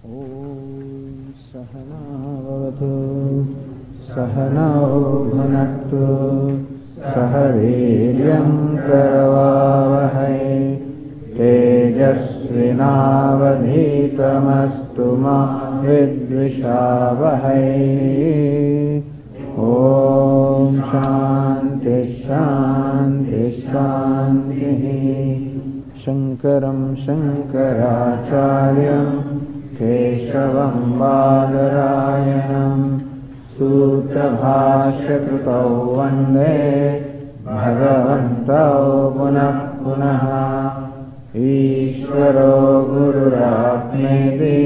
Om Sahanavavatu Sahanau Bhunaktu Sahaviryam Karavavahai Tejasvinavadhitamastu ma vidvishavahai. Om Shanti Shanti Shanti. Shankaram Shankaracharyam Keshavam Badarayanam Sutra Bhashya Krutau Vande Bhagavantau Punah Punaha. Ishvaro Gururapneti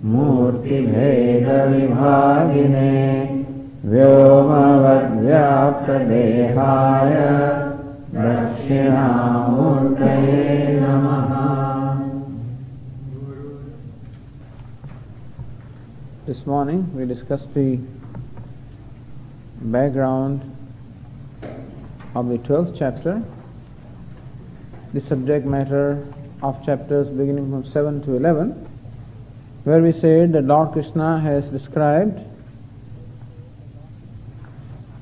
Murti Bheda Vibhagine Vyomavad Vyapta Dehaya Dakshinamurtaye Namaha. This morning we discussed the background of the 12th chapter, the subject matter of chapters beginning from 7 to 11, where we said that Lord Krishna has described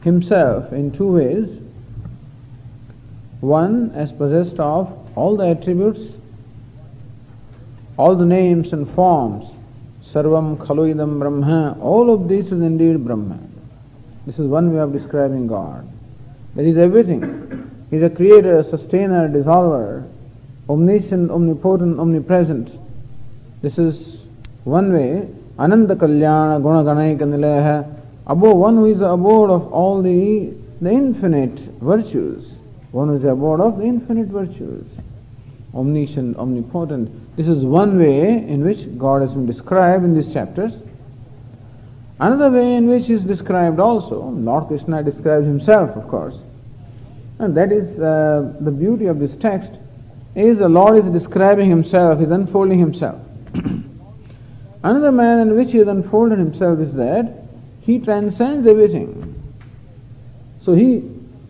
himself in two ways. One, as possessed of all the attributes, all the names and forms, Sarvam Khaluidam Brahma, all of this is indeed Brahma. This is one way of describing God. That is everything. He is a creator, sustainer, dissolver, omniscient, omnipotent, omnipresent. This is one way. Ananta Kalyana Guna Ganaika Nileha, above one who is the abode of all the infinite virtues. One who is the abode of the infinite virtues. Omniscient, omnipotent. This is one way in which God has been described in these chapters. Another way in which he is described also, Lord Krishna describes himself, of course. And that is the beauty of this text, is the Lord is describing himself, he is unfolding himself. Another manner in which he has unfolded himself is that he transcends everything. So he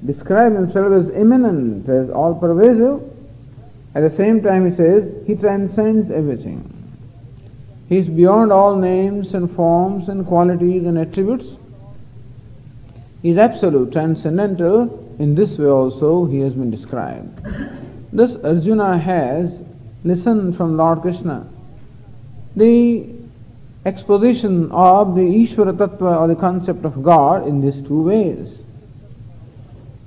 describes himself as immanent, as all-pervasive. At the same time he says he transcends everything. He is beyond all names and forms and qualities and attributes. He is absolute, transcendental. In this way also he has been described. Thus Arjuna has listened from Lord Krishna the exposition of the Ishvara Tattva or the concept of God in these two ways.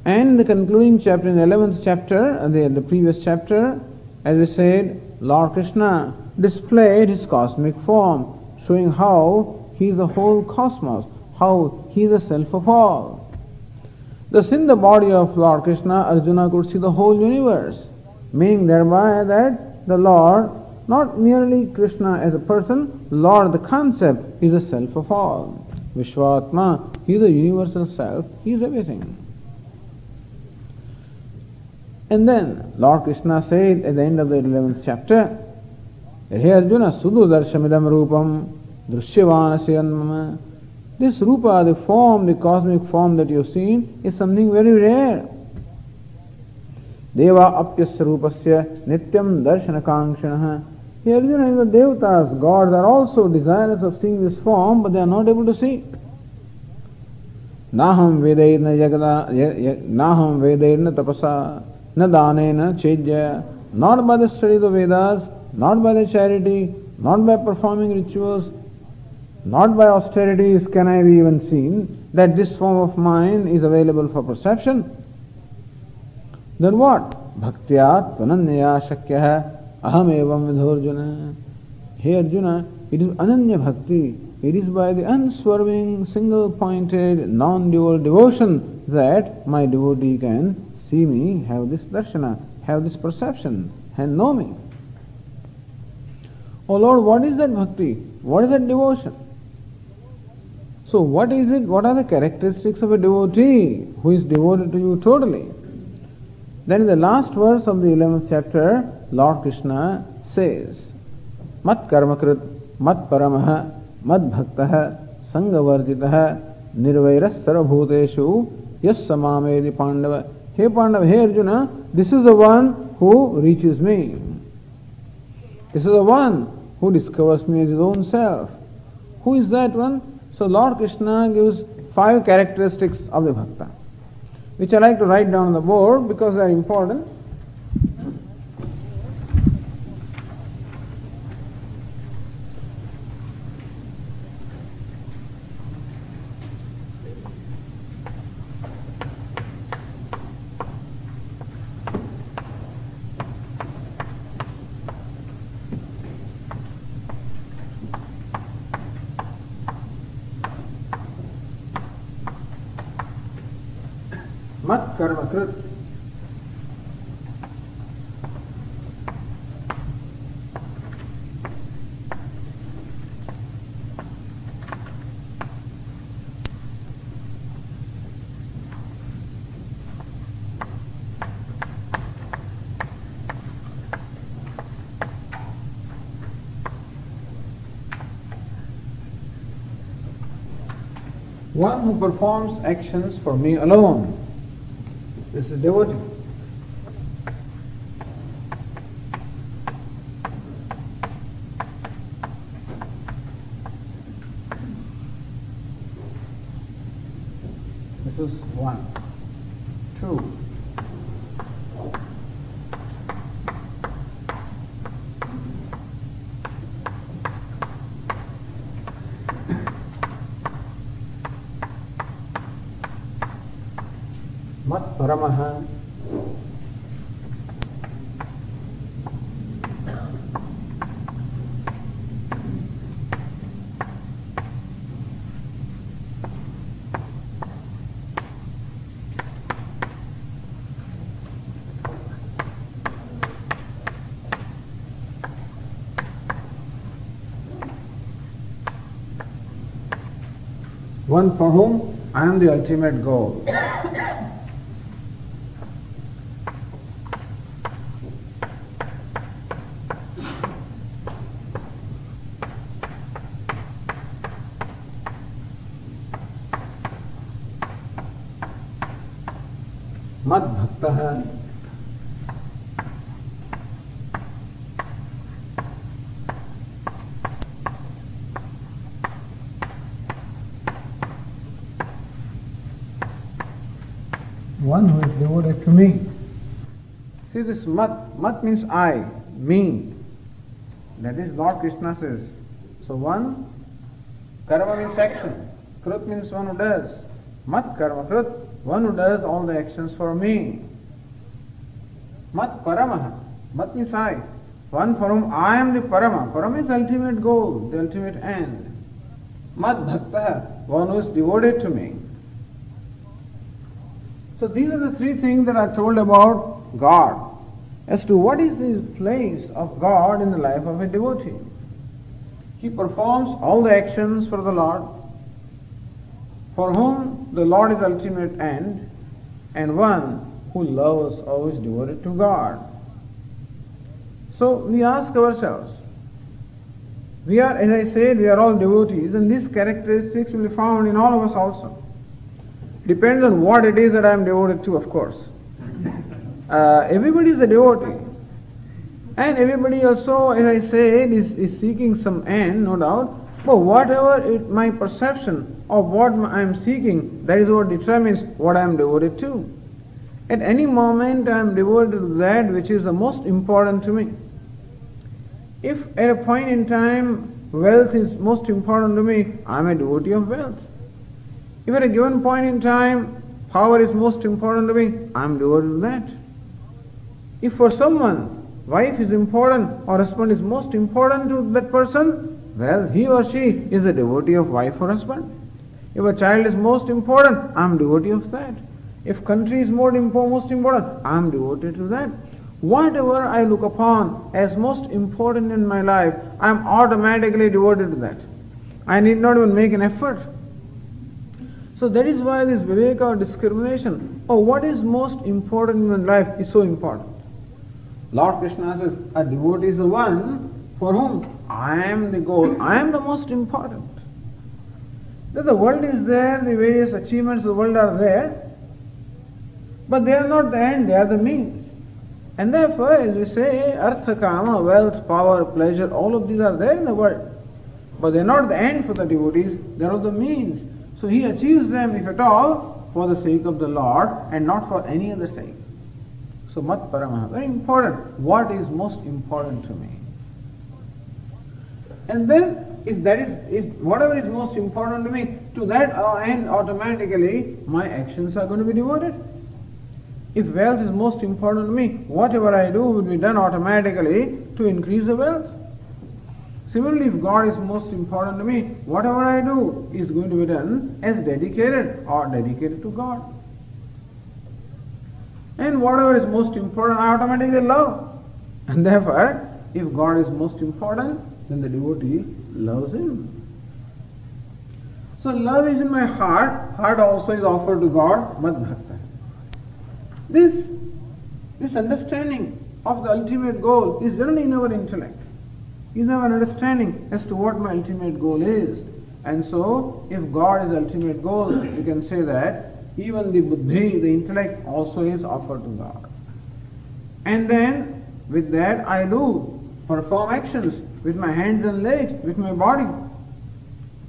And the concluding chapter, in the 11th chapter, the previous chapter, as we said, Lord Krishna displayed his cosmic form, showing how he is the whole cosmos, how he is the self of all. Thus in the body of Lord Krishna, Arjuna could see the whole universe, meaning thereby that the Lord, not merely Krishna as a person, Lord the concept, is the self of all. Vishvatma, he is the universal self, he is everything. And then Lord Krishna said at the end of the 11th chapter, Hey Arjuna, Sudu Darshamidam Rupam Drushyavanasayanmama. This Rupa, the form, the cosmic form that you have seen, is something very rare. Deva Apyasya Rupasya Nityam Darshanakankshanaha. Hey Arjuna, the Devatas, gods, are also desirous of seeing this form, but they are not able to see. Naham Vedairna Tapasa Na Danena Chejya. Not by the study of the Vedas, not by the charity, not by performing rituals, not by austerities can I be even seen that this form of mine is available for perception. Then what? Bhaktya Tvananya Shakya Aham Evam Vidhorjuna. Hey Arjuna, it is Ananya Bhakti. It is by the unswerving, single-pointed, non-dual devotion that my devotee can see me, have this darshana, have this perception, and know me. Oh Lord, what is that bhakti? What is that devotion? So what is it? What are the characteristics of a devotee who is devoted to you totally? Then in the last verse of the 11th chapter, Lord Krishna says, Mat karmakrit, mat paramaha, mad bhaktaha, sangavarjitaha, nirvairas sarvabhuteshu, yas samamedi pandava. Hey Pandava, hey Arjuna, this is the one who reaches me. This is the one who discovers me as his own self. Who is that one? So Lord Krishna gives 5 characteristics of the bhakta, which I like to write down on the board because they are important. Mat karma krit. One who performs actions for me alone. This is devotee. This is 1. 2. Mat paramaha. One for whom I am the ultimate goal. Mad bhaktah. One who is devoted to me. See, this mat means I, me. That is Lord Krishna says. So one, karma means action. Krut means one who does. Mat karma krut, one who does all the actions for me. Mat paramaha. Mat means I. One for whom I am the parama. Parama is ultimate goal, the ultimate end. Mad bhaktaha. One who is devoted to me. So these are the 3 things that are told about God, as to what is the place of God in the life of a devotee. He performs all the actions for the Lord, for whom the Lord is ultimate end, and one who loves or is devoted to God. So we ask ourselves, we are, as I said, we are all devotees, and these characteristics will be found in all of us also. Depends on what it is that I am devoted to, of course. Everybody is a devotee. And everybody also, as I said, is seeking some end, no doubt. But whatever my perception of what I am seeking, that is what determines what I am devoted to. At any moment I am devoted to that which is the most important to me. If at a point in time wealth is most important to me, I am a devotee of wealth. If at a given point in time power is most important to me, I am devoted to that. If for someone wife is important or husband is most important to that person, well, he or she is a devotee of wife or husband. If a child is most important, I am devotee of that. If country is most important, I am devoted to that. Whatever I look upon as most important in my life, I am automatically devoted to that. I need not even make an effort. So that is why this viveka or discrimination, what is most important in life is so important. Lord Krishna says, a devotee is the one for whom I am the goal, I am the most important. That the world is there, the various achievements of the world are there, but they are not the end, they are the means. And therefore, as we say, artha, kama, wealth, power, pleasure, all of these are there in the world. But they are not the end for the devotees, they are the means. So he achieves them, if at all, for the sake of the Lord and not for any other sake. So mat paramaha, very important. What is most important to me? And then, if whatever is most important to me, to that end automatically my actions are going to be devoted. If wealth is most important to me, whatever I do will be done automatically to increase the wealth. Similarly, if God is most important to me, whatever I do is going to be done as dedicated or dedicated to God. And whatever is most important, I automatically love. And therefore, if God is most important, then the devotee loves him. So love is in my heart, heart also is offered to God, mad bhakta. This understanding of the ultimate goal is generally in our intellect. Is our understanding as to what my ultimate goal is. And so, if God is ultimate goal, you can say that even the buddhi, the intellect, also is offered to God. And then, with that, I do perform actions with my hands and legs, with my body.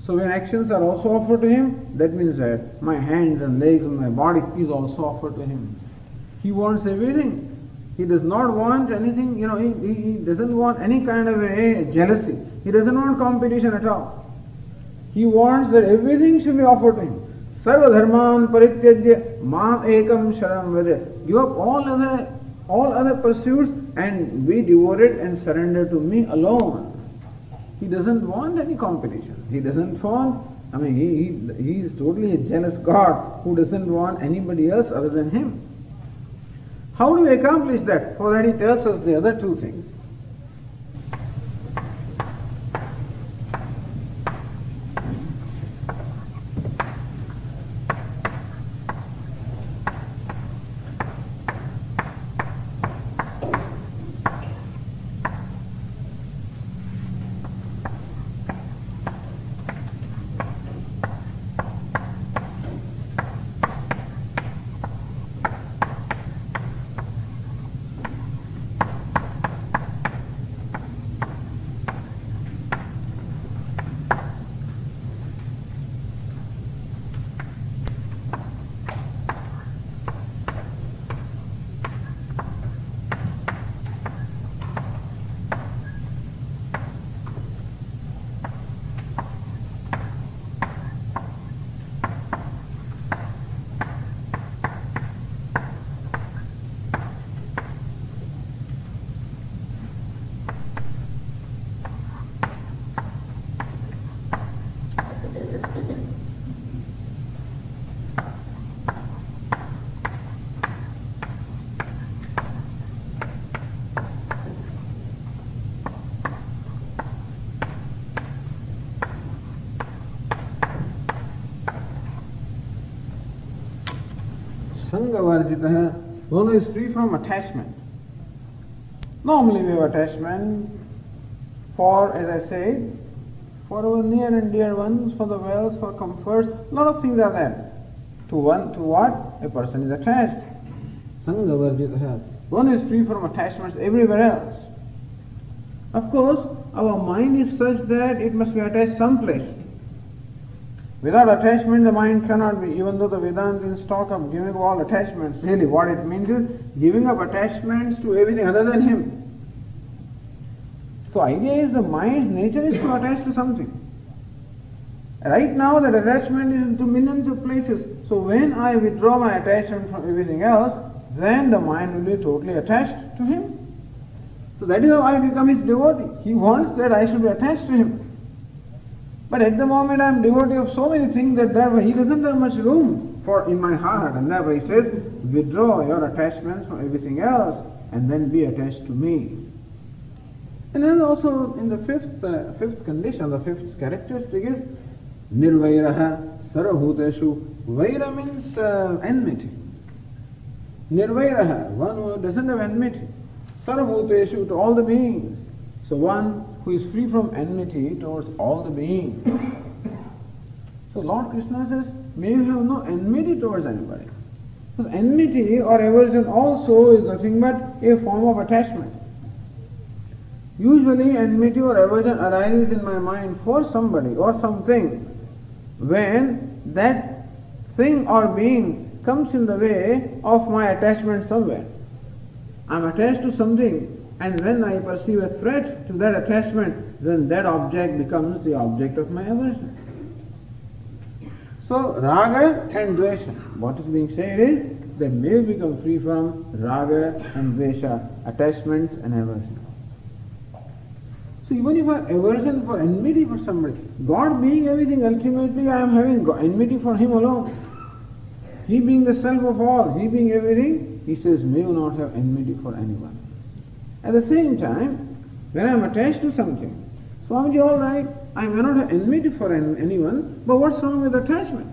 So when actions are also offered to him, that means that my hands and legs and my body is also offered to him. He wants everything. He does not want anything, he doesn't want any kind of a jealousy. He doesn't want competition at all. He wants that everything should be offered to him. Sarva dharman parityajya mam ekam sharam vede. Give up all other pursuits and be devoted and surrender to me alone. He doesn't want any competition. He doesn't want, he is totally a jealous God who doesn't want anybody else other than him. How do we accomplish that? For that he tells us the other two things. Sangavarjitah, one who is free from attachment. Normally we have attachment for, as I said, for our near and dear ones, for the wealth, for comfort, a lot of things are there. To what? A person is attached. Sangavarjitah, one who is free from attachments everywhere else. Of course, our mind is such that it must be attached someplace. Without attachment, the mind cannot be, even though the Vedantins talk of giving up all attachments. Really, what it means is giving up attachments to everything other than him. So idea is the mind's nature is to attach to something. Right now that attachment is into millions of places. So when I withdraw my attachment from everything else, then the mind will be totally attached to him. So that is how I become his devotee. He wants that I should be attached to him. But at the moment I am devotee of so many things that therefore he doesn't have much room for in my heart. And therefore he says, withdraw your attachments from everything else and then be attached to me. And then also in the fifth condition, the fifth characteristic is nirvairaha sarvabhuteshu. Vaira means enmity. Nirvairaha, one who doesn't have enmity. Sarvabhuteshu, to all the beings. So one who is free from enmity towards all the beings. So Lord Krishna says, may you have no enmity towards anybody. So enmity or aversion also is nothing but a form of attachment. Usually enmity or aversion arises in my mind for somebody or something when that thing or being comes in the way of my attachment somewhere. I am attached to something, and when I perceive a threat to that attachment, then that object becomes the object of my aversion. So raga and dvesha, what is being said is that may become free from raga and dvesha, attachments and aversion. So even if I have aversion for enmity for somebody, God being everything, ultimately I am having enmity for Him alone. He being the self of all, He being everything, He says, may you not have enmity for anyone. At the same time, when I am attached to something, Swamiji, all right, I may not have enmity for anyone, but what's wrong with attachment?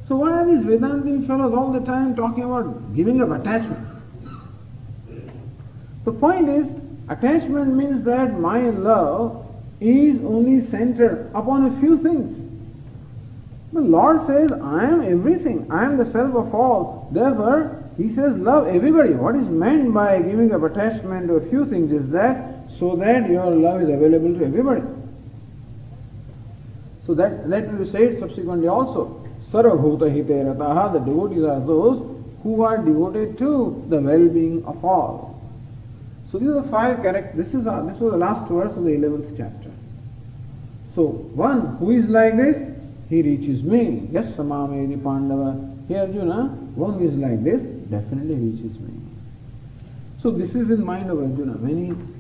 So why are these Vedantin fellows all the time talking about giving up attachment? The point is, attachment means that my love is only centered upon a few things. The Lord says, I am everything, I am the self of all. Therefore, He says, love everybody. What is meant by giving up attachment to a few things is that so that your love is available to everybody. So that will be said subsequently also. Sarva bhuta hite rataha, the devotees are those who are devoted to the well-being of all. So these are the five characters. This was the last verse of the 11th chapter. So one who is like this, he reaches me. Yes, samamedi pandava. Here Arjuna, one who is like this, definitely reaches me. So this is in mind of Arjuna.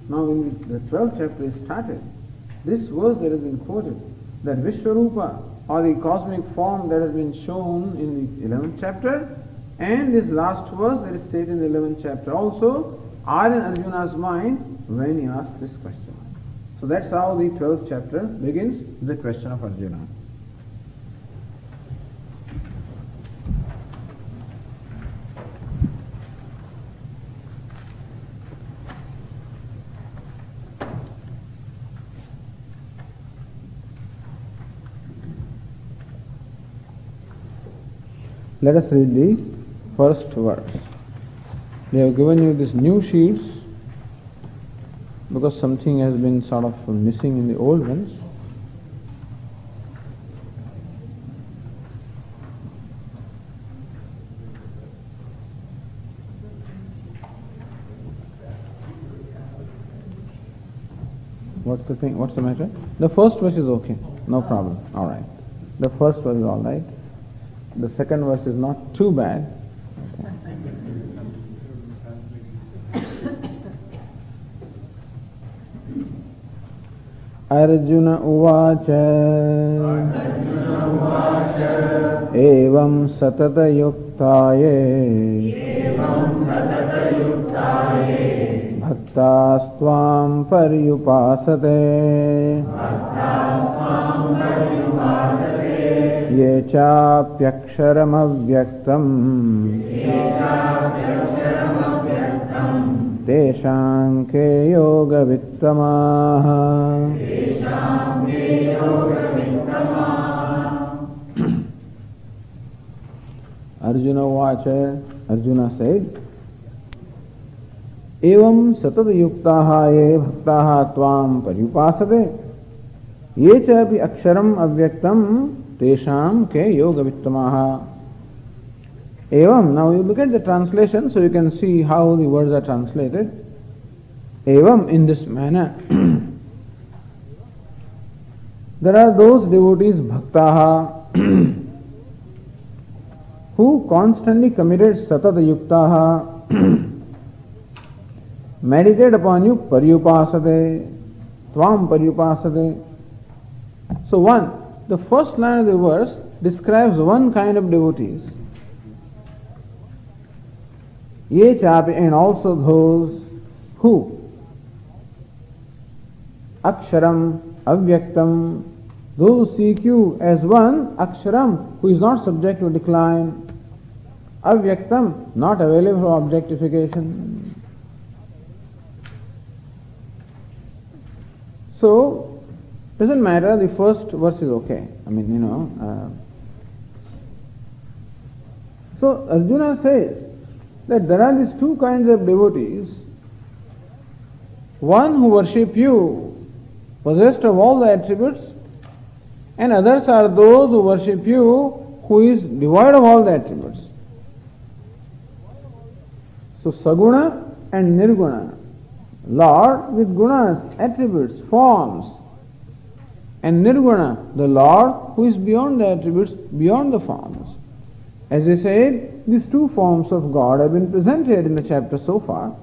Now when the 12th chapter is started, this verse that has been quoted, that Vishwarupa or the cosmic form that has been shown in the 11th chapter, and this last verse that is stated in the 11th chapter also are in Arjuna's mind when he asks this question. So that's how the 12th chapter begins with the question of Arjuna. Let us read the first verse. They have given you these new sheets because something has been sort of missing in the old ones. What's the thing? What's the matter? The first verse is okay. No problem. All right. The first verse is all right. The second verse is not too bad. Arjuna uvacha evam satata yuktaye bhaktāstvam paryupāsate ye chāpyaksharam avyaktam teshāṃ ke yoga vittamaha. Arjuna Vacha, Arjuna said, Evam satad yuktaha ye bhaktaha tvam paryupasate ye chapi aksharam avyaktam tesham ke yoga vittamaha. Evam, now you look at the translation so you can see how the words are translated. Evam, in this manner. There are those devotees, bhaktaha, who constantly committed satata yuktaha, meditate upon you, paryupasate, tvam paryupasate. So the first line of the verse describes one kind of devotees. Ye chapi, and also those who aksharam, avyaktam, those who seek you as one, aksharam, who is not subject to decline, avyaktam, not available for objectification. So, doesn't matter, the first verse is okay. I mean, So Arjuna says that there are these two kinds of devotees. One who worship you, possessed of all the attributes, and others are those who worship you, who is devoid of all the attributes. So Saguna and Nirguna, Lord with gunas, attributes, forms, and Nirguna, the Lord who is beyond the attributes, beyond the forms. As I said, these two forms of God have been presented in the chapter so far.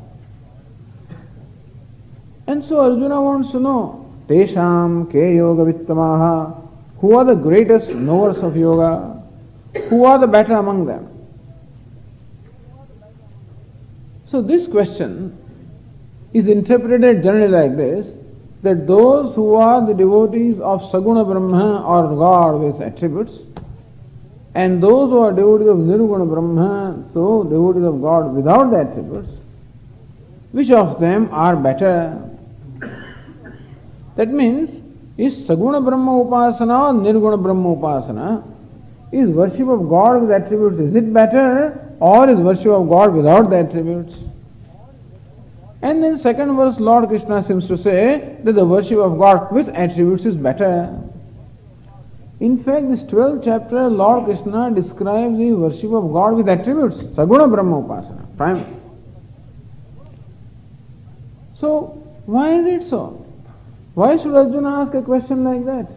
And so Arjuna wants to know, Tesham ke yoga vittamaha, who are the greatest knowers of yoga? Who are the better among them? So this question is interpreted generally like this, that those who are the devotees of Saguna Brahma or God with attributes, and those who are devotees of Nirguna Brahma, so devotees of God without the attributes, which of them are better? That means, is Saguna Brahma Upasana or Nirguna Brahma Upasana? Is worship of God with attributes, is it better, or is worship of God without the attributes? And in second verse, Lord Krishna seems to say that the worship of God with attributes is better. In fact, this 12th chapter, Lord Krishna describes the worship of God with attributes, Saguna Brahma Upasana, primary. So, why is it so? Why should Arjuna ask a question like that?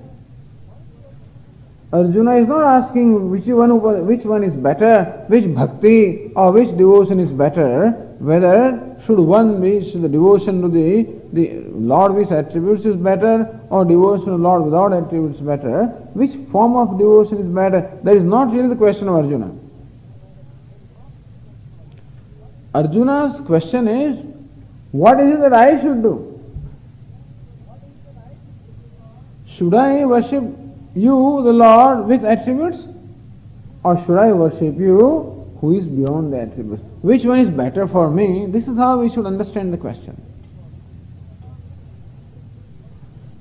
Arjuna is not asking which one is better, which bhakti or which devotion is better, whether should the devotion to the Lord with attributes is better or devotion to the Lord without attributes is better, which form of devotion is better. That is not really the question of Arjuna. Arjuna's question is, what is it that I should do? Should I worship you, the Lord, with attributes? Or should I worship you who is beyond the attributes? Which one is better for me? This is how we should understand the question.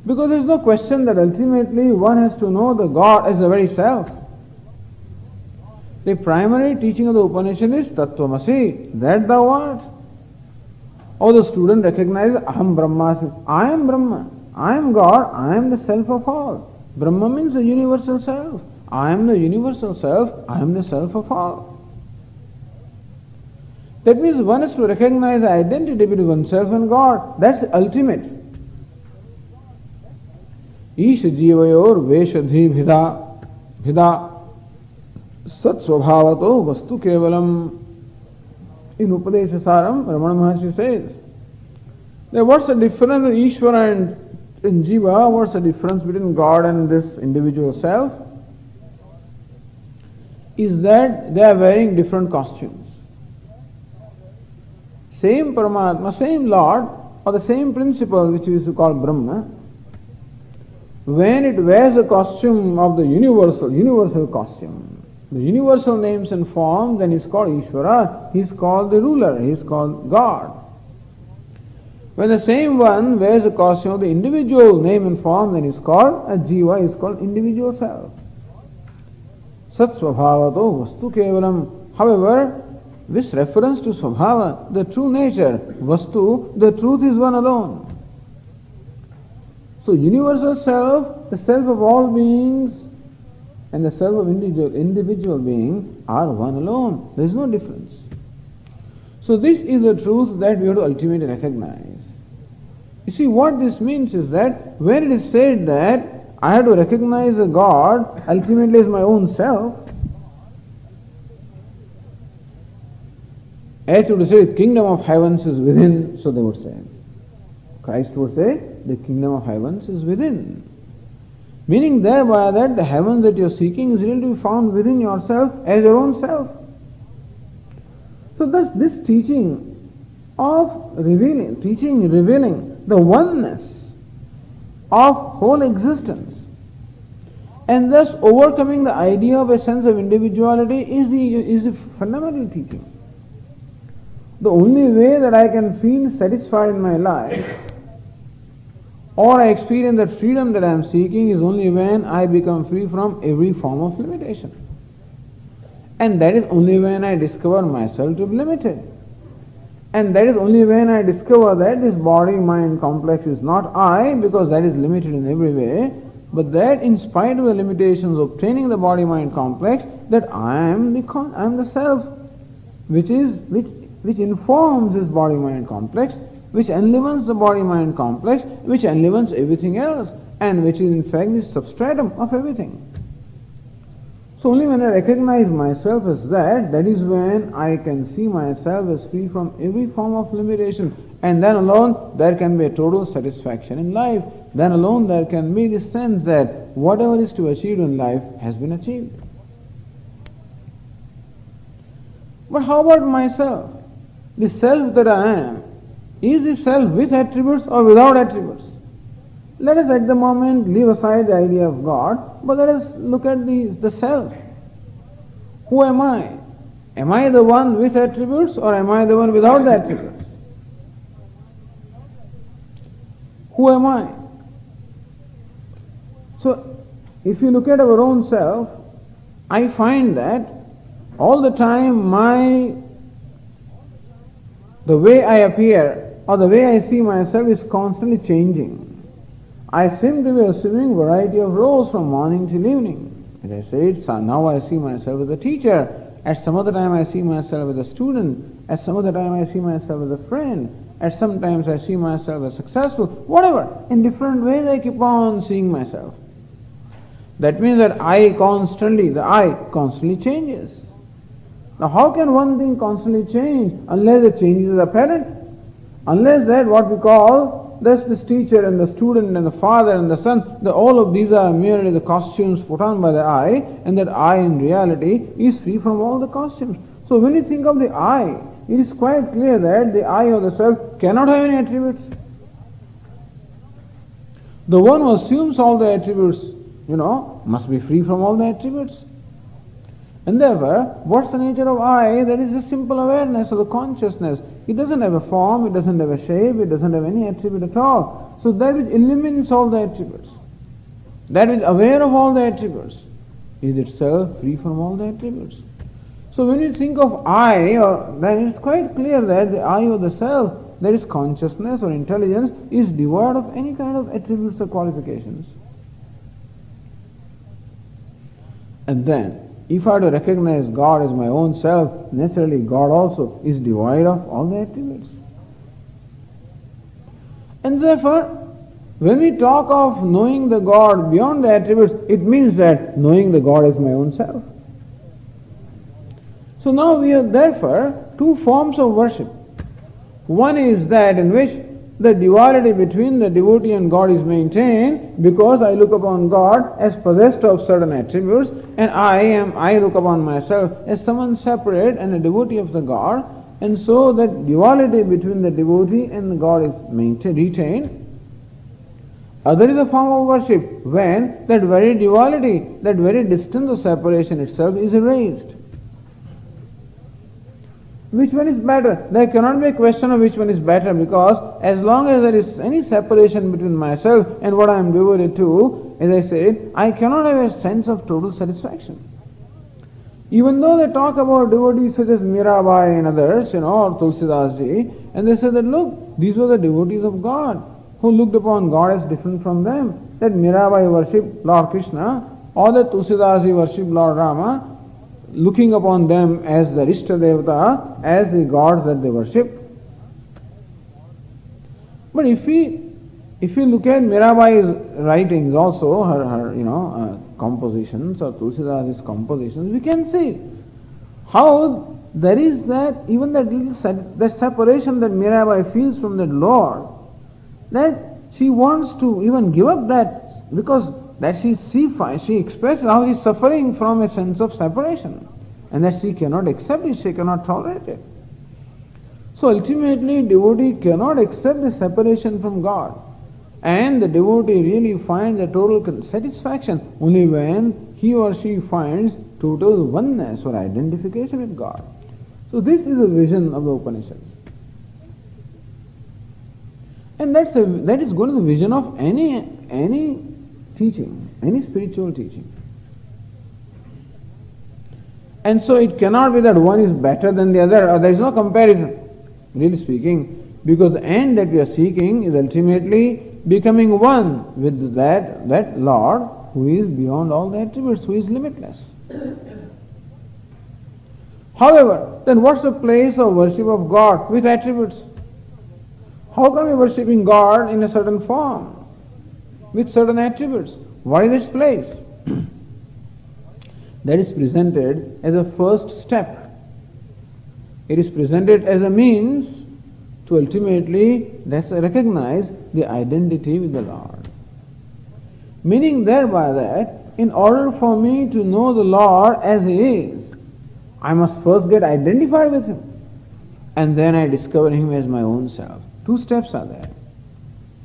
Because there is no question that ultimately one has to know the God as the very self. The primary teaching of the Upanishad is Tattvamasi, that thou art. Or the student recognizes Aham Brahmasmi, I am Brahma, I am God, I am the self of all. Brahma means the universal self. I am the universal self, I am the self of all. That means one has to recognize the identity between oneself and God. That's ultimate. Ish jivayor veshadhi bhida sat svabhavato vastu kevalam. In Upadeshasaram, Ramana Maharshi says, that what's the difference between Ishvara and Jiva? What's the difference between God and this individual self? Is that they are wearing different costumes. Same Paramatma, same Lord, or the same principle which we used to call Brahma, when it wears the costume of the universal costume, the universal names and form, then he's called Ishvara, he's called the ruler, he's called God. When the same one wears the costume of the individual name and form, then he's called a Jiva, he's called individual self. Sat Svabhavato Vastu Kevalam. However, this reference to Svabhava, the true nature, Vastu, the truth is one alone. So universal self, the self of all beings, and the self of individual being are one alone. There is no difference. So this is the truth that we have to ultimately recognize. You see, what this means is that when it is said that I have to recognize a God ultimately as my own self, as to say, the kingdom of heavens is within, so they would say. Christ would say, the kingdom of heavens is within. Meaning thereby that the heavens that you are seeking is really to be found within yourself as your own self. So thus this teaching revealing the oneness of whole existence, and thus overcoming the idea of a sense of individuality is the fundamental teaching. The only way that I can feel satisfied in my life, or I experience that freedom that I am seeking, is only when I become free from every form of limitation. And that is only when I discover myself to be limited. And that is only when I discover that this body-mind complex is not I, because that is limited in every way, but that in spite of the limitations of obtaining the body-mind complex, that I am the self, which informs this body-mind complex, which enlivens the body-mind complex, which enlivens everything else, and which is in fact the substratum of everything. So only when I recognize myself as that is when I can see myself as free from every form of limitation. And then alone there can be a total satisfaction in life. Then alone there can be the sense that whatever is to achieve in life has been achieved. But how about myself? The self that I am, is the self with attributes or without attributes? Let us at the moment leave aside the idea of God, but let us look at the self. Who am I? Am I the one with attributes or am I the one without the attributes? Who am I? So, if you look at our own self, I find that all the time the way I appear or the way I see myself is constantly changing. I seem to be assuming a variety of roles from morning till evening. As I said, now I see myself as a teacher. At some other time I see myself as a student. At some other time I see myself as a friend. At some times I see myself as successful. Whatever. In different ways I keep on seeing myself. That means that the I constantly changes. Now how can one thing constantly change unless the change is apparent? Unless that what we call this teacher and the student and the father and the son, all of these are merely the costumes put on by the I, and that I in reality is free from all the costumes. So when you think of the I, it is quite clear that the I or the self cannot have any attributes. The one who assumes all the attributes, must be free from all the attributes. And therefore, what's the nature of I? That is a simple awareness of the consciousness. It doesn't have a form, it doesn't have a shape, it doesn't have any attribute at all. So that which eliminates all the attributes, that which is aware of all the attributes, is itself free from all the attributes. So when you think of I, then it's quite clear that the I or the self, that is consciousness or intelligence, is devoid of any kind of attributes or qualifications. And then, if I have to recognize God as my own self, naturally God also is devoid of all the attributes. And therefore, when we talk of knowing the God beyond the attributes, it means that knowing the God as my own self. So now we have therefore two forms of worship. One is that in which the duality between the devotee and God is maintained because I look upon God as possessed of certain attributes, and I look upon myself as someone separate and a devotee of the God, and so that duality between the devotee and the God is retained. Other is a form of worship when that very duality, that very distance of separation itself is erased. Which one is better? There cannot be a question of which one is better, because as long as there is any separation between myself and what I am devoted to, as I said, I cannot have a sense of total satisfaction. Even though they talk about devotees such as Mirabai and others, or Tulsidas ji, and they say that look, these were the devotees of God who looked upon God as different from them. That Mirabai worshipped Lord Krishna, or that Tulsidas ji worshipped Lord Rama, looking upon them as the Ishta Devata, as the gods that they worship. But if you look at Mirabai's writings also, her compositions or Tulsidas' compositions, we can see how there is that, even that separation that Mirabai feels from that Lord, that she wants to even give up that, because that she expresses how she is suffering from a sense of separation, and that she cannot accept it, she cannot tolerate it. So ultimately, devotee cannot accept the separation from God, and the devotee really finds a total satisfaction only when he or she finds total oneness or identification with God. So this is a vision of the Upanishads. And that is going to be the vision of any teaching, any spiritual teaching. And so it cannot be that one is better than the other, or there is no comparison, really speaking, because the end that we are seeking is ultimately becoming one with that Lord who is beyond all the attributes, who is limitless. However, then what's the place of worship of God with attributes? How come we are worshipping God in a certain form, with certain attributes? What is its place? That is presented as a first step. It is presented as a means to ultimately recognize the identity with the Lord. Meaning thereby that in order for me to know the Lord as He is, I must first get identified with Him, and then I discover Him as my own self. Two steps are there.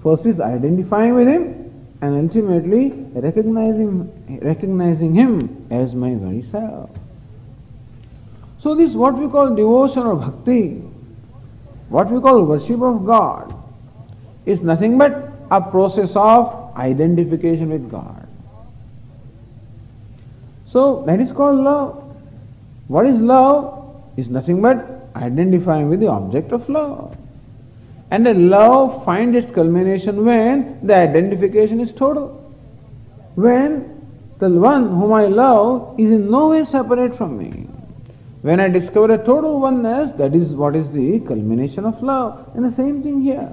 First is identifying with Him, and ultimately recognizing Him as my very self. So this what we call devotion or bhakti, what we call worship of God, is nothing but a process of identification with God. So that is called love. What is love? Is nothing but identifying with the object of love. And the love finds its culmination when the identification is total. When the one whom I love is in no way separate from me. When I discover a total oneness, that is what is the culmination of love. And the same thing here.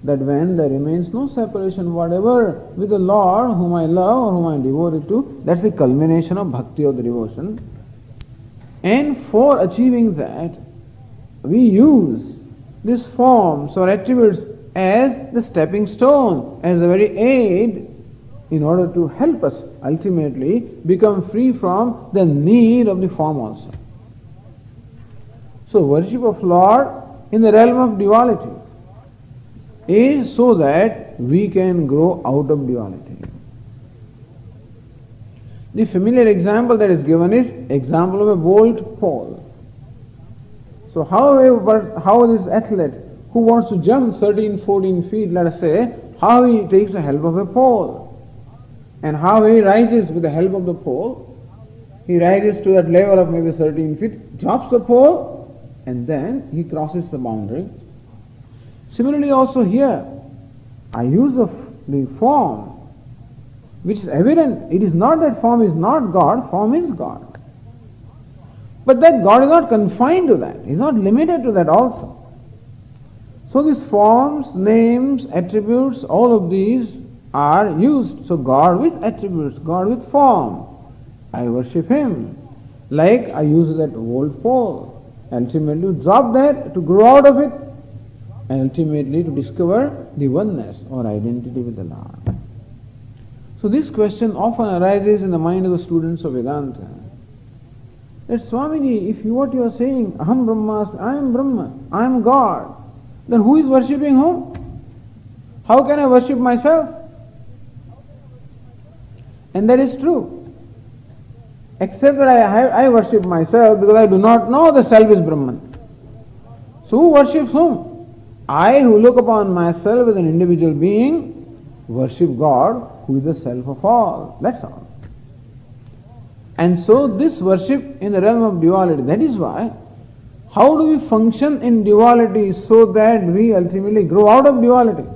That when there remains no separation whatever with the Lord whom I love or whom I am devoted to, that's the culmination of bhakti or the devotion. And for achieving that, we use these forms or attributes as the stepping stone, as a very aid in order to help us ultimately become free from the need of the form also. So worship of Lord in the realm of duality is so that we can grow out of duality. The familiar example that is given is example of a bolt pole. So how this athlete who wants to jump 13, 14 feet, let us say, how he takes the help of a pole, and how he rises with the help of the pole. He rises to that level of maybe 13 feet, drops the pole, and then he crosses the boundary. Similarly also here, I use the form, which is evident. It is not that form is not God, form is God. But that God is not confined to that. He is not limited to that also. So these forms, names, attributes, all of these are used. So God with attributes, God with form. I worship Him. Like I use that old pole. Ultimately to drop that, to grow out of it, and ultimately to discover the oneness or identity with the Lord. So this question often arises in the mind of the students of Vedanta. That Swamiji, if what you are saying, Aham Brahmasmi, I am Brahma, I am God, then who is worshipping whom? How can I worship myself? And that is true. Except that I worship myself because I do not know the self is Brahman. So who worships whom? I who look upon myself as an individual being, worship God who is the self of all. That's all. And so this worship in the realm of duality, that is why, how do we function in duality so that we ultimately grow out of duality?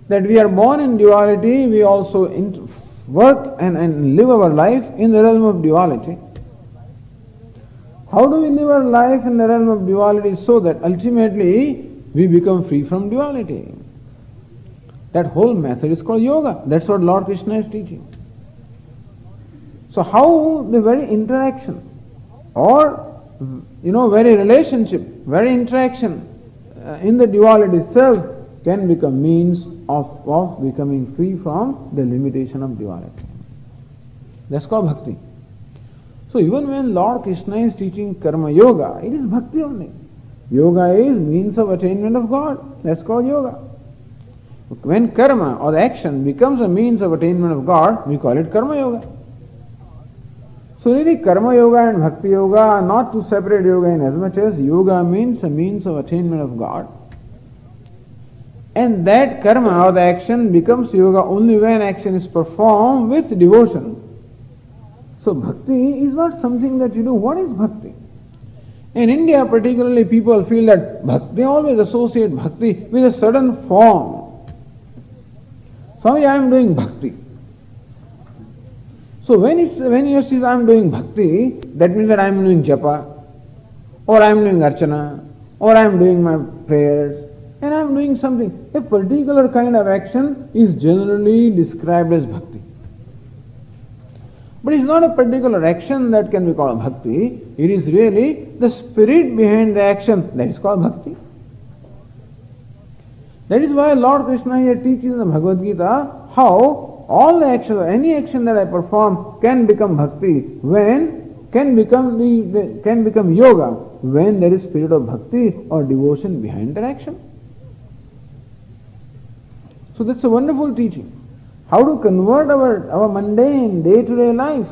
That we are born in duality, we also work and live our life in the realm of duality. How do we live our life in the realm of duality so that ultimately we become free from duality? That whole method is called yoga. That's what Lord Krishna is teaching. So how the very interaction or very relationship, very interaction in the duality itself can become means of becoming free from the limitation of duality. That's called bhakti. So even when Lord Krishna is teaching karma yoga, it is bhakti only. Yoga is means of attainment of God. That's called yoga. When karma or the action becomes a means of attainment of God, we call it karma yoga. So really karma yoga and bhakti yoga are not two separate yoga in as much as yoga means a means of attainment of God. And that karma or the action becomes yoga only when action is performed with devotion. So bhakti is not something that you do. What is bhakti? In India particularly, people feel that they always associate bhakti with a certain form. Swami, I am doing bhakti. So when you say I am doing bhakti, that means that I am doing japa, or I am doing archana, or I am doing my prayers, and I am doing something. A particular kind of action is generally described as bhakti. But it's not a particular action that can be called bhakti. It is really the spirit behind the action that is called bhakti. That is why Lord Krishna here teaches in the Bhagavad Gītā how all the actions, any action that I perform can become bhakti, can become yoga, when there is spirit of bhakti or devotion behind that action. So that's a wonderful teaching. How to convert our mundane day-to-day life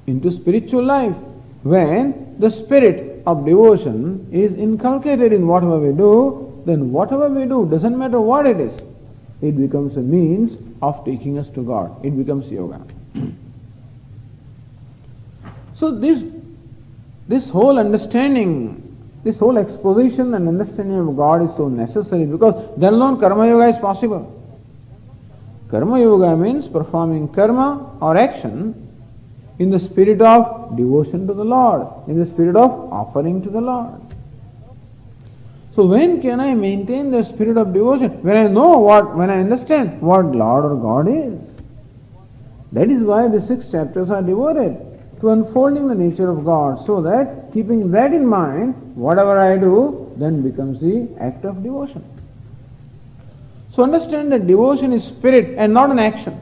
into spiritual life when the spirit of devotion is inculcated in whatever we do, then whatever we do, doesn't matter what it is, it becomes a means of taking us to God. It becomes yoga. So this whole understanding, this whole exposition and understanding of God is so necessary, because then alone karma yoga is possible. Karma yoga means performing karma or action in the spirit of devotion to the Lord, in the spirit of offering to the Lord. So when can I maintain the spirit of devotion? When I understand what Lord or God is. That is why the 6 chapters are devoted to unfolding the nature of God, so that keeping that in mind, whatever I do then becomes the act of devotion. So understand that devotion is spirit and not an action.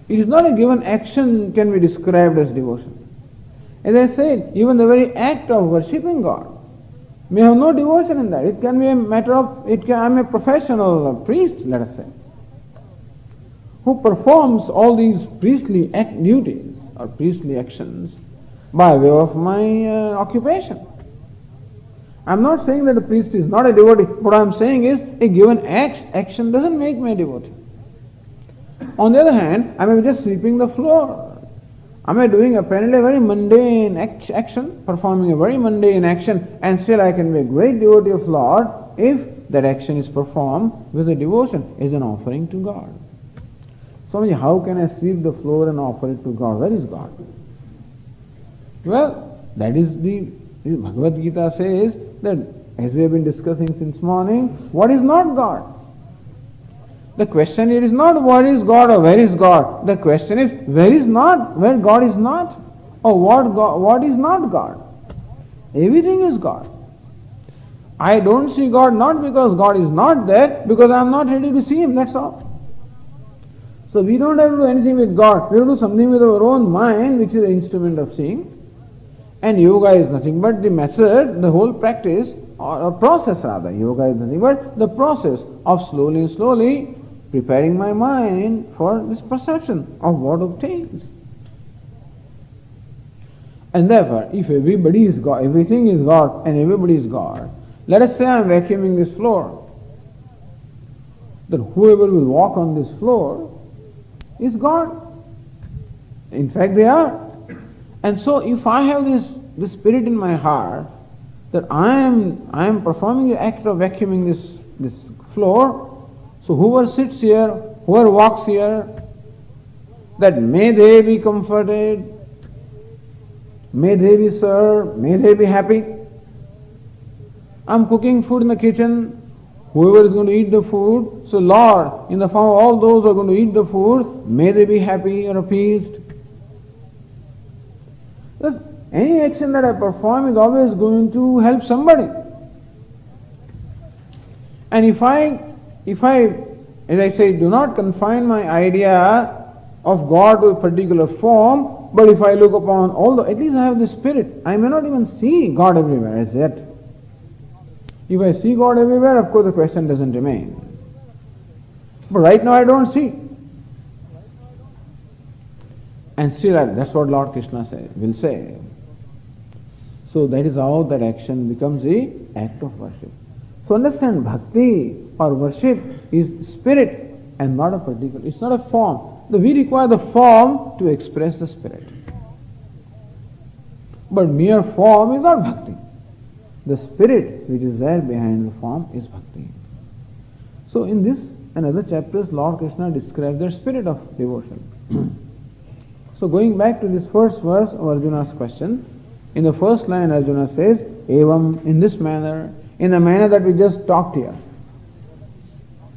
It is not a given action can be described as devotion. As I said, even the very act of worshipping God may have no devotion in that. It can be a matter of, I am a professional priest, let us say, who performs all these priestly duties or priestly actions by way of my occupation. I am not saying that a priest is not a devotee. What I am saying is a given action doesn't make me a devotee. On the other hand, I may be just sweeping the floor. I may be doing apparently a very mundane action, performing a very mundane action, and still I can be a great devotee of Lord if that action is performed with a devotion, as an offering to God. Swamiji, how can I sweep the floor and offer it to God? Where is God? Well, that is the Bhagavad Gītā says that, as we have been discussing since morning, what is not God? The question here is not what is God or where is God. The question is where God is not, or what is not God. Everything is God. I don't see God not because God is not there, because I am not ready to see Him, that's all. So we don't have to do anything with God. We have to do something with our own mind, which is the instrument of seeing. And yoga is nothing but the method, the whole practice, or process rather. Yoga is nothing but the process of slowly preparing my mind for this perception of what obtains. And therefore, if everybody is God, everything is God and everybody is God, let us say I am vacuuming this floor, then whoever will walk on this floor is God. In fact, they are. And so if I have this spirit in my heart that I am performing the act of vacuuming this floor, so whoever sits here, whoever walks here, that may they be comforted, may they be served, may they be happy. I am cooking food in the kitchen, whoever is going to eat the food, so Lord, in the form of all those who are going to eat the food, may they be happy or appeased. Any action that I perform is always going to help somebody. And if I, as I say, do not confine my idea of God to a particular form, but if I look upon at least I have the spirit. I may not even see God everywhere as yet. If I see God everywhere, of course the question doesn't remain. But right now I don't see. And still that's what Lord Krishna will say. So that is how that action becomes the act of worship. So understand, bhakti or worship is spirit and not a particular, it's not a form. We require the form to express the spirit. But mere form is not bhakti. The spirit which is there behind the form is bhakti. So in this and other chapters, Lord Krishna describes the spirit of devotion. So going back to this first verse of Arjuna's question, in the first line Arjuna says, Evam, in this manner, in the manner that we just talked here.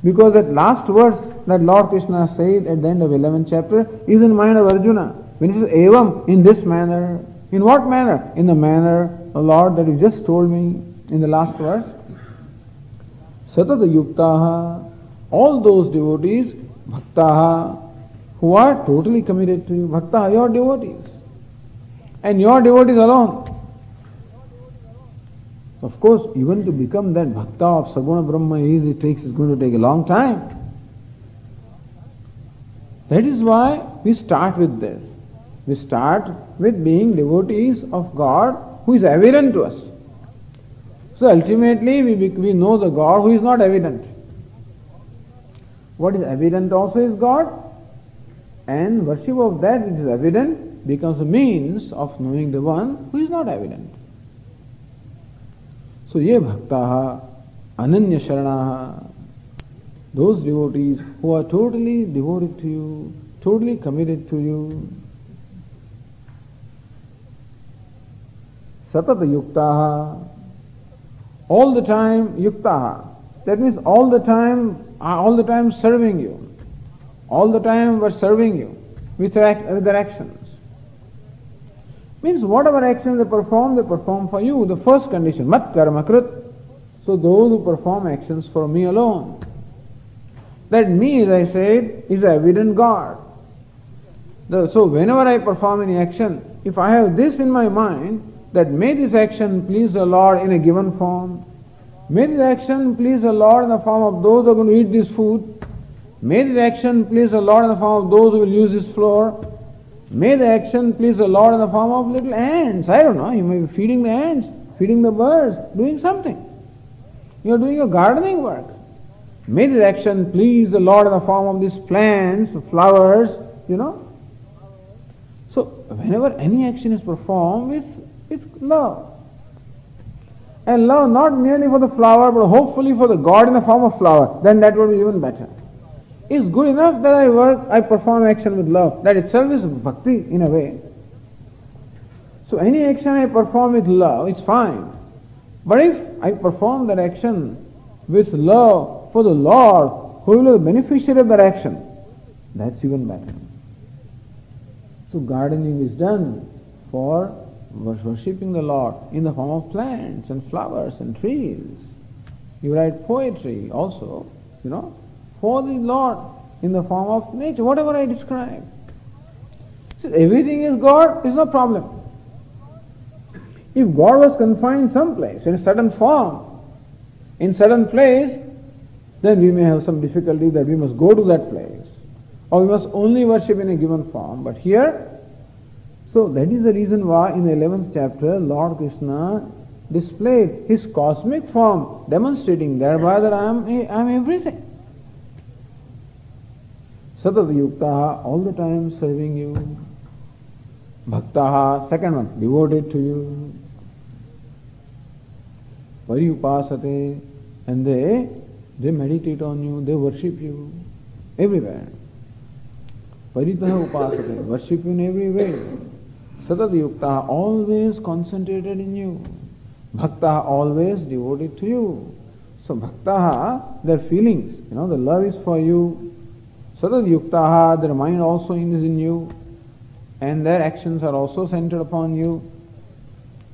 Because that last verse that Lord Krishna said at the end of 11th chapter is in mind of Arjuna. When he says, Evam, in this manner, in what manner? In the manner, O Lord, that you just told me in the last verse. Satata yuktaha, all those devotees, bhaktaha, who are totally committed to you. Bhaktaha, your devotees. And your devotees alone. Of course, even to become that bhakta of Saguna Brahma is going to take a long time. That is why we start with this. We start with being devotees of God who is evident to us. So ultimately we know the God who is not evident. What is evident also is God, and worship of that which is evident becomes a means of knowing the one who is not evident. So ye bhaktaha, ananya sharanaha, those devotees who are totally devoted to you, totally committed to you. Satata yuktaha, all the time yuktaha, that means all the time serving you. All the time we're serving you with their actions. Means whatever actions they perform for you. The first condition, mat karma krit. So those who perform actions for me alone. That me, as I said, is the evident God. So whenever I perform any action, if I have this in my mind, that may this action please the Lord in a given form, may this action please the Lord in the form of those who are going to eat this food, may this action please the Lord in the form of those who will use this floor, may the action please the Lord in the form of little ants. I don't know, you may be feeding the ants, feeding the birds, doing something. You are doing your gardening work. May this action please the Lord in the form of these plants, flowers, So whenever any action is performed with love. And love not merely for the flower, but hopefully for the God in the form of flower, then that would be even better. It's good enough that I perform action with love. That itself is bhakti in a way. So any action I perform with love, it's fine. But if I perform that action with love for the Lord, who will be the beneficiary of that action, that's even better. So gardening is done for worshipping the Lord in the form of plants and flowers and trees. You write poetry also, for the Lord in the form of nature, whatever I describe. So everything is God, is no problem. If God was confined someplace, in a certain form, in certain place, then we may have some difficulty that we must go to that place. Or we must only worship in a given form. But here, so that is the reason why in the 11th chapter, Lord Krishna displayed his cosmic form, demonstrating thereby that I am everything. Satata yuktaha, all the time serving you. Bhaktaha, second one, devoted to you. Pariyupasate, and they meditate on you, they worship you everywhere. Paritaha upasate, worship you in every way. Satata yuktaha, always concentrated in you. Bhaktaha, always devoted to you. So bhaktaha, their feelings, the love is for you. Satata yuktaha, their mind also is in you. And their actions are also centered upon you.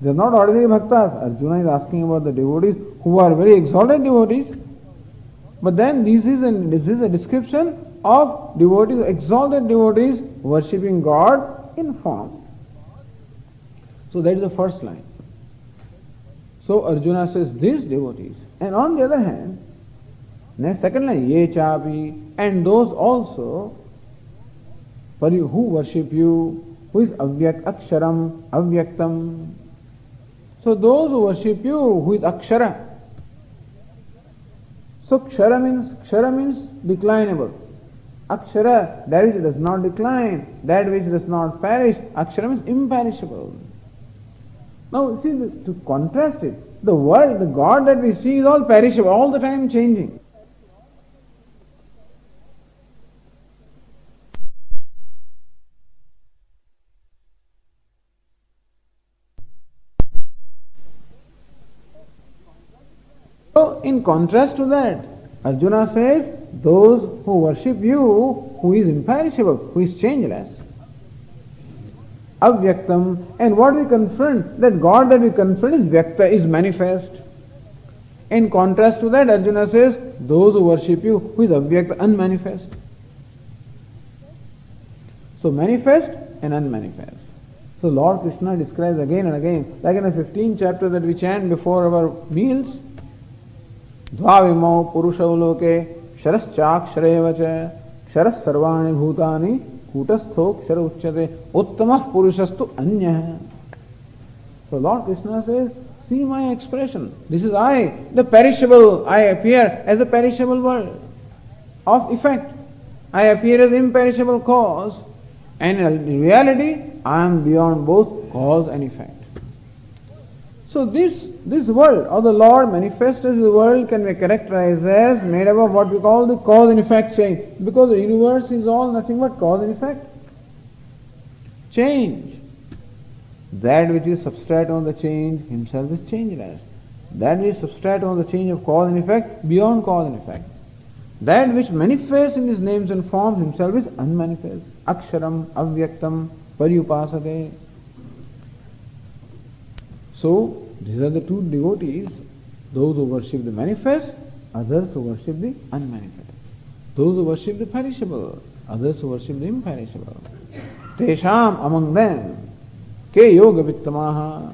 They are not ordinary bhaktas. Arjuna is asking about the devotees who are very exalted devotees. But then this is a description of devotees, exalted devotees worshipping God in form. So that is the first line. So Arjuna says these devotees. And on the other hand, next second line, ye chapi, and those also who worship you, who is aksharam, avyaktam. So those who worship you, who is akshara. So kshara means declinable. Akshara, that which does not decline, that which does not perish. Akshara means imperishable. Now see, to contrast it, the world, the God that we see is all perishable, all the time changing. So in contrast to that, Arjuna says, those who worship you, who is imperishable, who is changeless, avyaktam, and what we confront, that God that we confront is vyakta, is manifest. In contrast to that, Arjuna says, those who worship you, who is avyakta, unmanifest. So manifest and unmanifest. So Lord Krishna describes again and again, like in the 15th chapter that we chant before our meals, Dvavimo Purusha Loke Sharaschakshare Vacha Sharas Sarvani Bhutani Kutastho Kshara Uchyate Uttamah Purushastu Anya. So Lord Krishna says, see my expression. This is I, the perishable. I appear as a perishable world of effect. I appear as imperishable cause. And in reality, I am beyond both cause and effect. So this world of the Lord manifest as the world can be characterized as made up of what we call the cause and effect chain. Because the universe is all nothing but cause and effect. Change. That which is substract on the change himself is changeless. That which is substract on the change of cause and effect, beyond cause and effect. That which manifests in his names and forms himself is unmanifest. Aksharam, avyaktam, paryupasate. So, these are the two devotees, those who worship the manifest, others who worship the unmanifest. Those who worship the perishable, others who worship the imperishable. Tesham, among them, ke yoga vittamaha.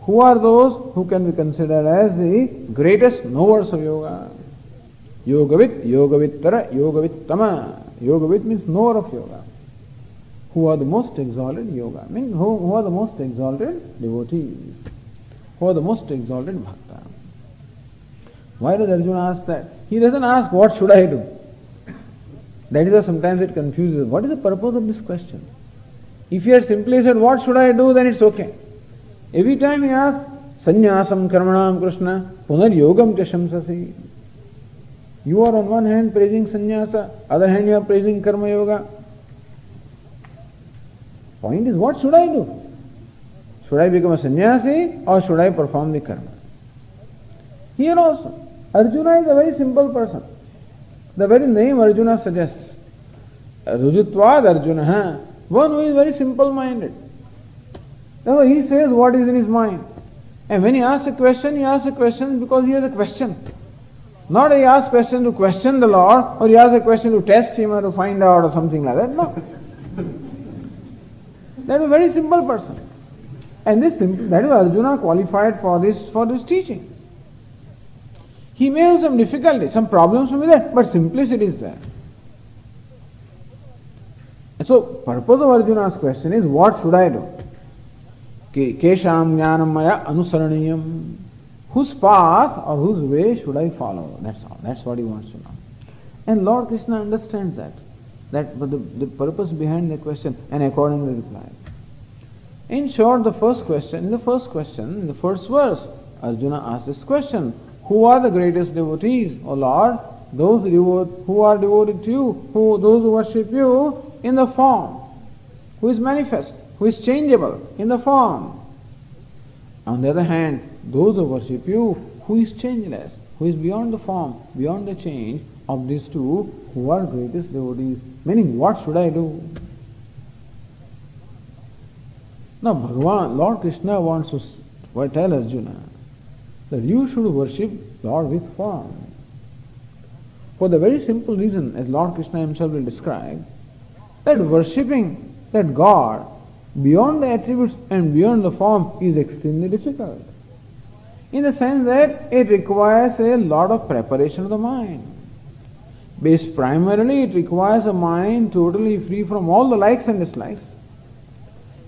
Who are those who can be considered as the greatest knowers of yoga? Yogavit, yogavittara, yogavittama. Yogavit means knower of yoga. Who are the most exalted yoga? Means who are the most exalted devotees? Who are the most exalted bhakta? Why does Arjuna ask that? He doesn't ask, what should I do? That is why sometimes it confuses. What is the purpose of this question? If he had simply said, what should I do, then it's okay. Every time he asks, sannyasam karmanam krishna, punar yogam cha shamsasi. You are on one hand praising sannyasa, other hand you are praising karma yoga. Point is, what should I do? Should I become a sannyasi or should I perform the karma? Here also, Arjuna is a very simple person. The very name Arjuna suggests. Rujutvad Arjuna, one who is very simple-minded. Therefore he says what is in his mind. And when he asks a question because he has a question. Not he asks a question to question the Lord, or he asks a question to test him or to find out or something like that. No. That is a very simple person. And that is Arjuna qualified for this teaching. He may have some difficulty, some problems may be there, but simplicity is there. And so, purpose of Arjuna's question is, what should I do? Kesham jnanam maya anusaraniyam. Whose path or whose way should I follow? That's all. That's what he wants to know. And Lord Krishna understands that. The purpose behind the question, and accordingly replies. In short, in the first verse, Arjuna asks this question: who are the greatest devotees, O Lord? Those who are devoted to you, those who worship you in the form, who is manifest, who is changeable in the form. On the other hand, those who worship you, who is changeless, who is beyond the form, beyond the change of these two, who are greatest devotees. Meaning, what should I do? Now, Bhagavan, Lord Krishna wants to tell Arjuna that you should worship Lord with form. For the very simple reason, as Lord Krishna himself will describe, that worshipping that God beyond the attributes and beyond the form is extremely difficult. In the sense that it requires a lot of preparation of the mind. Based primarily, it requires a mind totally free from all the likes and dislikes.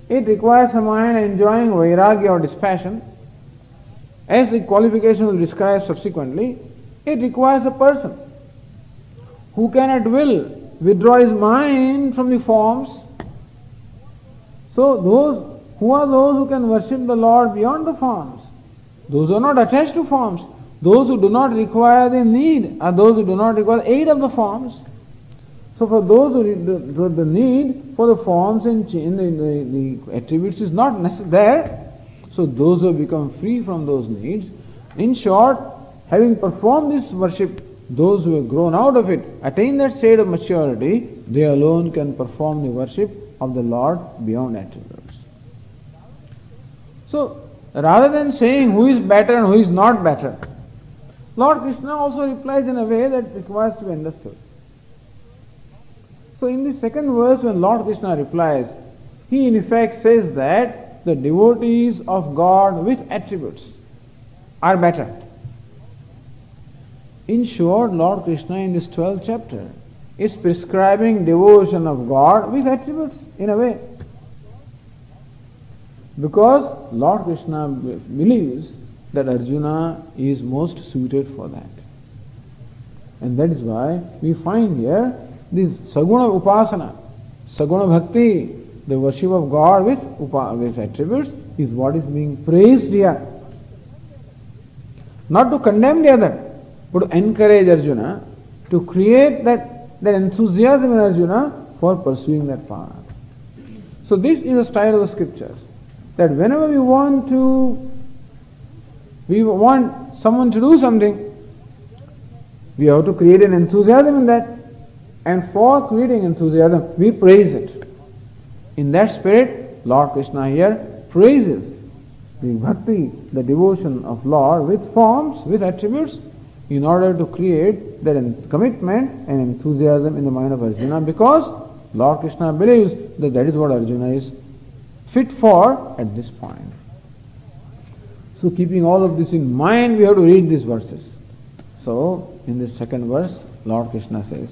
It requires a mind enjoying vairagya or dispassion. As the qualification will describe subsequently, it requires a person who can at will withdraw his mind from the forms. So who are those who can worship the Lord beyond the forms? Those who are not attached to forms. Those who do not require the need are those who do not require aid of the forms. So for those who the need for the forms and the attributes is not necessary there, so those who have become free from those needs, in short, having performed this worship, those who have grown out of it, attain that state of maturity, they alone can perform the worship of the Lord beyond attributes. So, rather than saying who is better and who is not better, Lord Krishna also replies in a way that requires to be understood. So in the second verse when Lord Krishna replies, he in effect says that the devotees of God with attributes are better. In short, Lord Krishna in this 12th chapter is prescribing devotion of God with attributes in a way. Because Lord Krishna believes that Arjuna is most suited for that. And that is why we find here this Saguna Upasana, Saguna Bhakti, the worship of God with attributes is what is being praised here. Not to condemn the other, but to encourage Arjuna, to create that enthusiasm in Arjuna for pursuing that path. So this is the style of the scriptures, that whenever we want someone to do something, we have to create an enthusiasm in that. And for creating enthusiasm, we praise it. In that spirit, Lord Krishna here praises the bhakti, the devotion of Lord with forms, with attributes, in order to create that commitment and enthusiasm in the mind of Arjuna, because Lord Krishna believes that that is what Arjuna is fit for at this point. So keeping all of this in mind, we have to read these verses. So in this second verse, Lord Krishna says,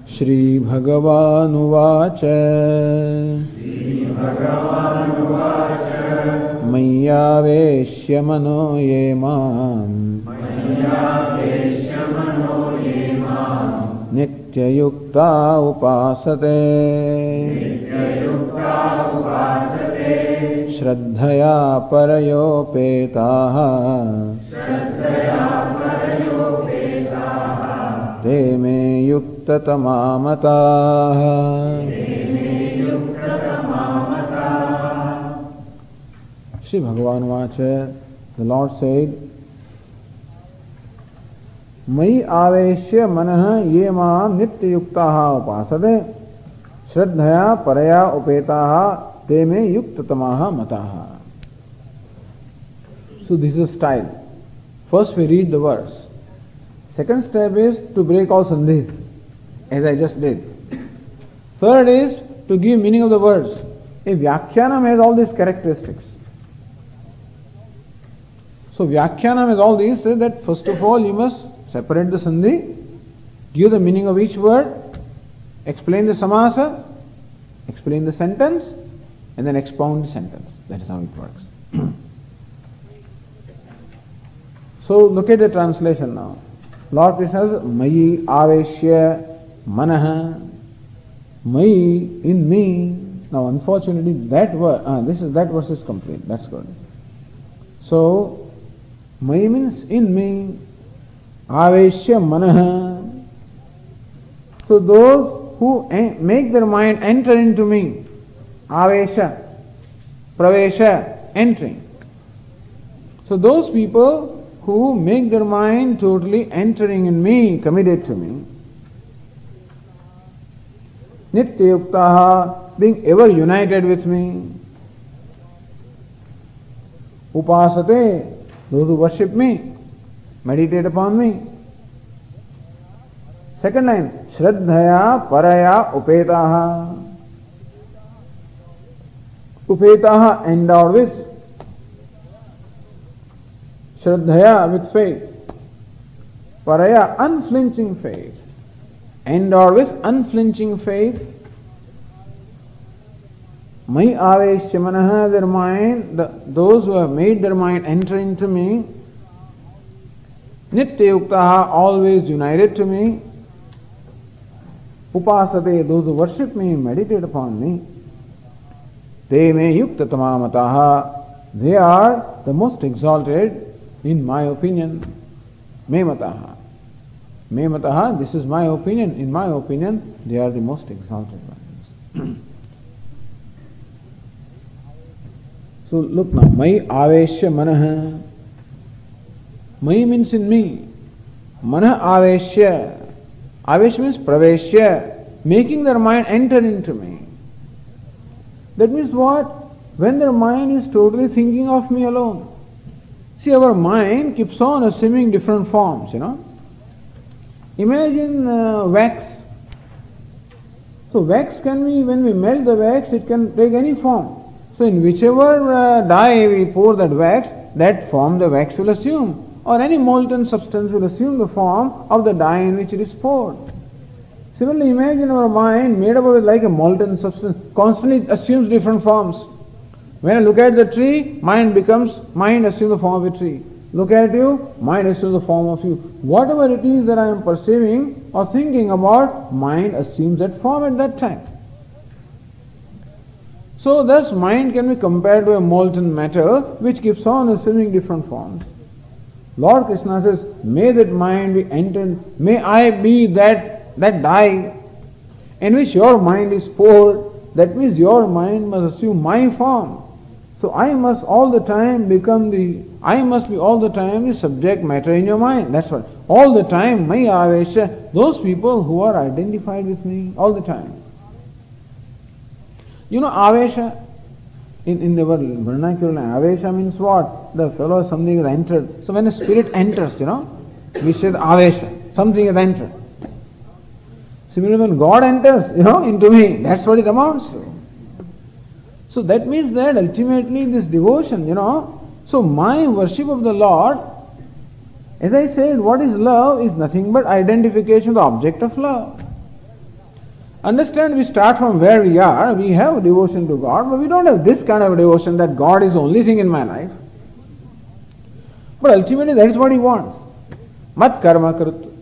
Śrībhagavānuvaca Mayyāveshya mano ye mam Nityayukta upasate Shraddhaya parayopetaha Te me yuktatama mataha. Shri Bhagavan Vacha, the Lord said, Mai aveshya manaha ye maam nitya yuktaha upasade shraddhaya paraya upetaha te me yuktatamaha mataha. So this is a style. First we read the verse. Second step is to break all sandhis, as I just did. Third is to give meaning of the words. A Vyakhyanam has all these characteristics. So Vyakhyanam has all these, says that first of all you must separate the sandhi, give the meaning of each word, explain the samasa, explain the sentence, and then expound the sentence. That is how it works. So look at the translation now. Lord Krishna says, Mayi aveshya manaha, Mayi in me. Now unfortunately that verse is complete. That's good. So Mayi means in me, aveshya manaha. So those who make their mind enter into me, avesha, pravesha, entering. So those people who make their mind totally entering in me, committed to me. Nityayuktaha, being ever united with me. Upasate, those who worship me, meditate upon me. Second line, Shraddhaya paraya upetaha. Upetaha, endowed with. Shraddhaya, with faith. Paraya, unflinching faith. Endowed with unflinching faith. Mai aveshya manaha, their mind, those who have made their mind enter into me. Nityayuktaha, always united to me. Upasate, those who worship me, meditate upon me. Te me yukta tamamataha, they are the most exalted in my opinion. Me mataha. Me mataha, this is my opinion. In my opinion, they are the most exalted ones. So look now, Mai aveshya manaha. Mai means in me. Mana aveshya. Aveshya means praveshya, making their mind enter into me. That means what? When their mind is totally thinking of me alone. See, our mind keeps on assuming different forms, Imagine wax. So wax can be, when we melt the wax, it can take any form. So in whichever dye we pour that wax, that form the wax will assume. Or any molten substance will assume the form of the dye in which it is poured. Similarly, imagine our mind made up of like a molten substance, constantly assumes different forms. When I look at the tree, mind assumes the form of a tree. Look at you, mind assumes the form of you. Whatever it is that I am perceiving or thinking about, mind assumes that form at that time. So thus mind can be compared to a molten matter which keeps on assuming different forms. Lord Krishna says, may that mind be entered, may I be that dye in which your mind is poured. That means your mind must assume my form. So I must be all the time the subject matter in your mind. That's what. All the time, my avesha, those people who are identified with me, all the time. Avesha, in the vernacular, avesha means what? The fellow, something has entered. So when a spirit enters, we say avesha, something has entered. Similarly, when God enters, into me, that's what it amounts to. So that means that ultimately this devotion, so my worship of the Lord, as I said, what is love is nothing but identification of the object of love. Understand, we start from where we are, we have devotion to God, but we don't have this kind of devotion that God is the only thing in my life. But ultimately that is what He wants. Mat karma karut.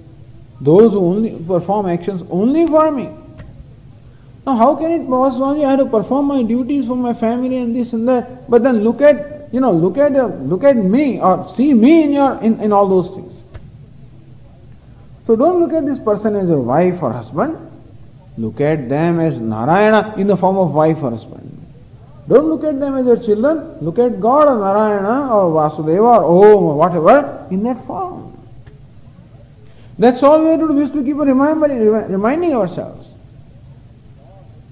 Those who only perform actions only for me. Now how can it possibly I have to perform my duties for my family and this and that, but then look at me or see me in all those things. So don't look at this person as your wife or husband. Look at them as Narayana in the form of wife or husband. Don't look at them as your children. Look at God or Narayana or Vasudeva or Om or whatever in that form. That's all we have to do. We have to keep reminding ourselves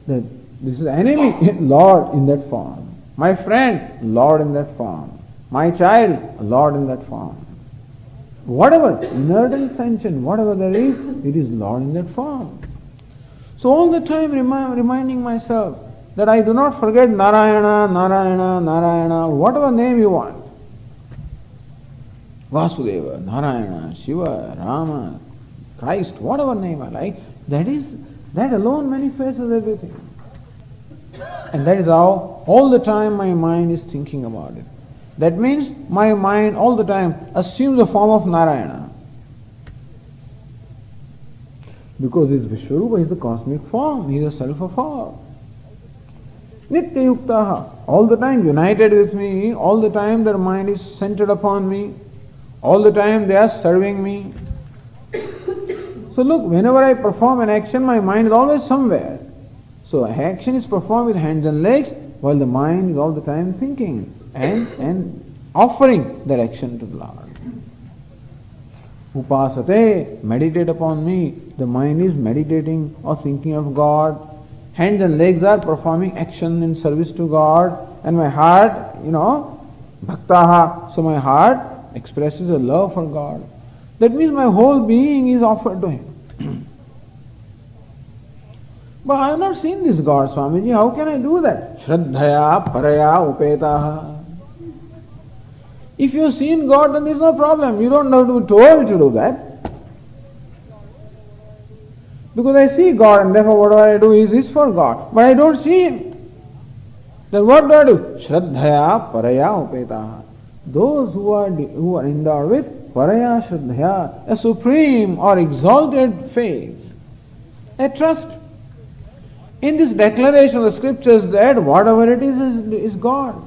that this is enemy, Lord in that form. My friend, Lord in that form. My child, Lord in that form. Whatever, inert sentient, whatever there is, it is Lord in that form. So all the time reminding myself that I do not forget Narayana, Narayana, Narayana, whatever name you want. Vasudeva, Narayana, Shiva, Rama, Christ, whatever name I like, that alone manifests everything. And that is how all the time my mind is thinking about it. That means my mind all the time assumes the form of Narayana. Because his Vishwarupa is the cosmic form, he is the self of all. Nityayuktaha, all the time united with me, all the time their mind is centered upon me, all the time they are serving me. So look, whenever I perform an action, my mind is always somewhere. So action is performed with hands and legs, while the mind is all the time thinking and offering that action to the Lord. Upasate, meditate upon me. The mind is meditating or thinking of God. Hands and legs are performing action in service to God. And my heart, bhaktaha, so my heart expresses a love for God. That means my whole being is offered to Him. But I have not seen this God, Swamiji. How can I do that? Shraddhaya paraya upetaha. If you have seen God, then there is no problem. You don't have to be told to do that. Because I see God and therefore whatever I do is for God. But I don't see Him. Then what do I do? Shraddhaya paraya upetaha. Those who are endowed with paraya shraddhaya, a supreme or exalted faith, a trust. In this declaration of the scriptures that whatever it is God.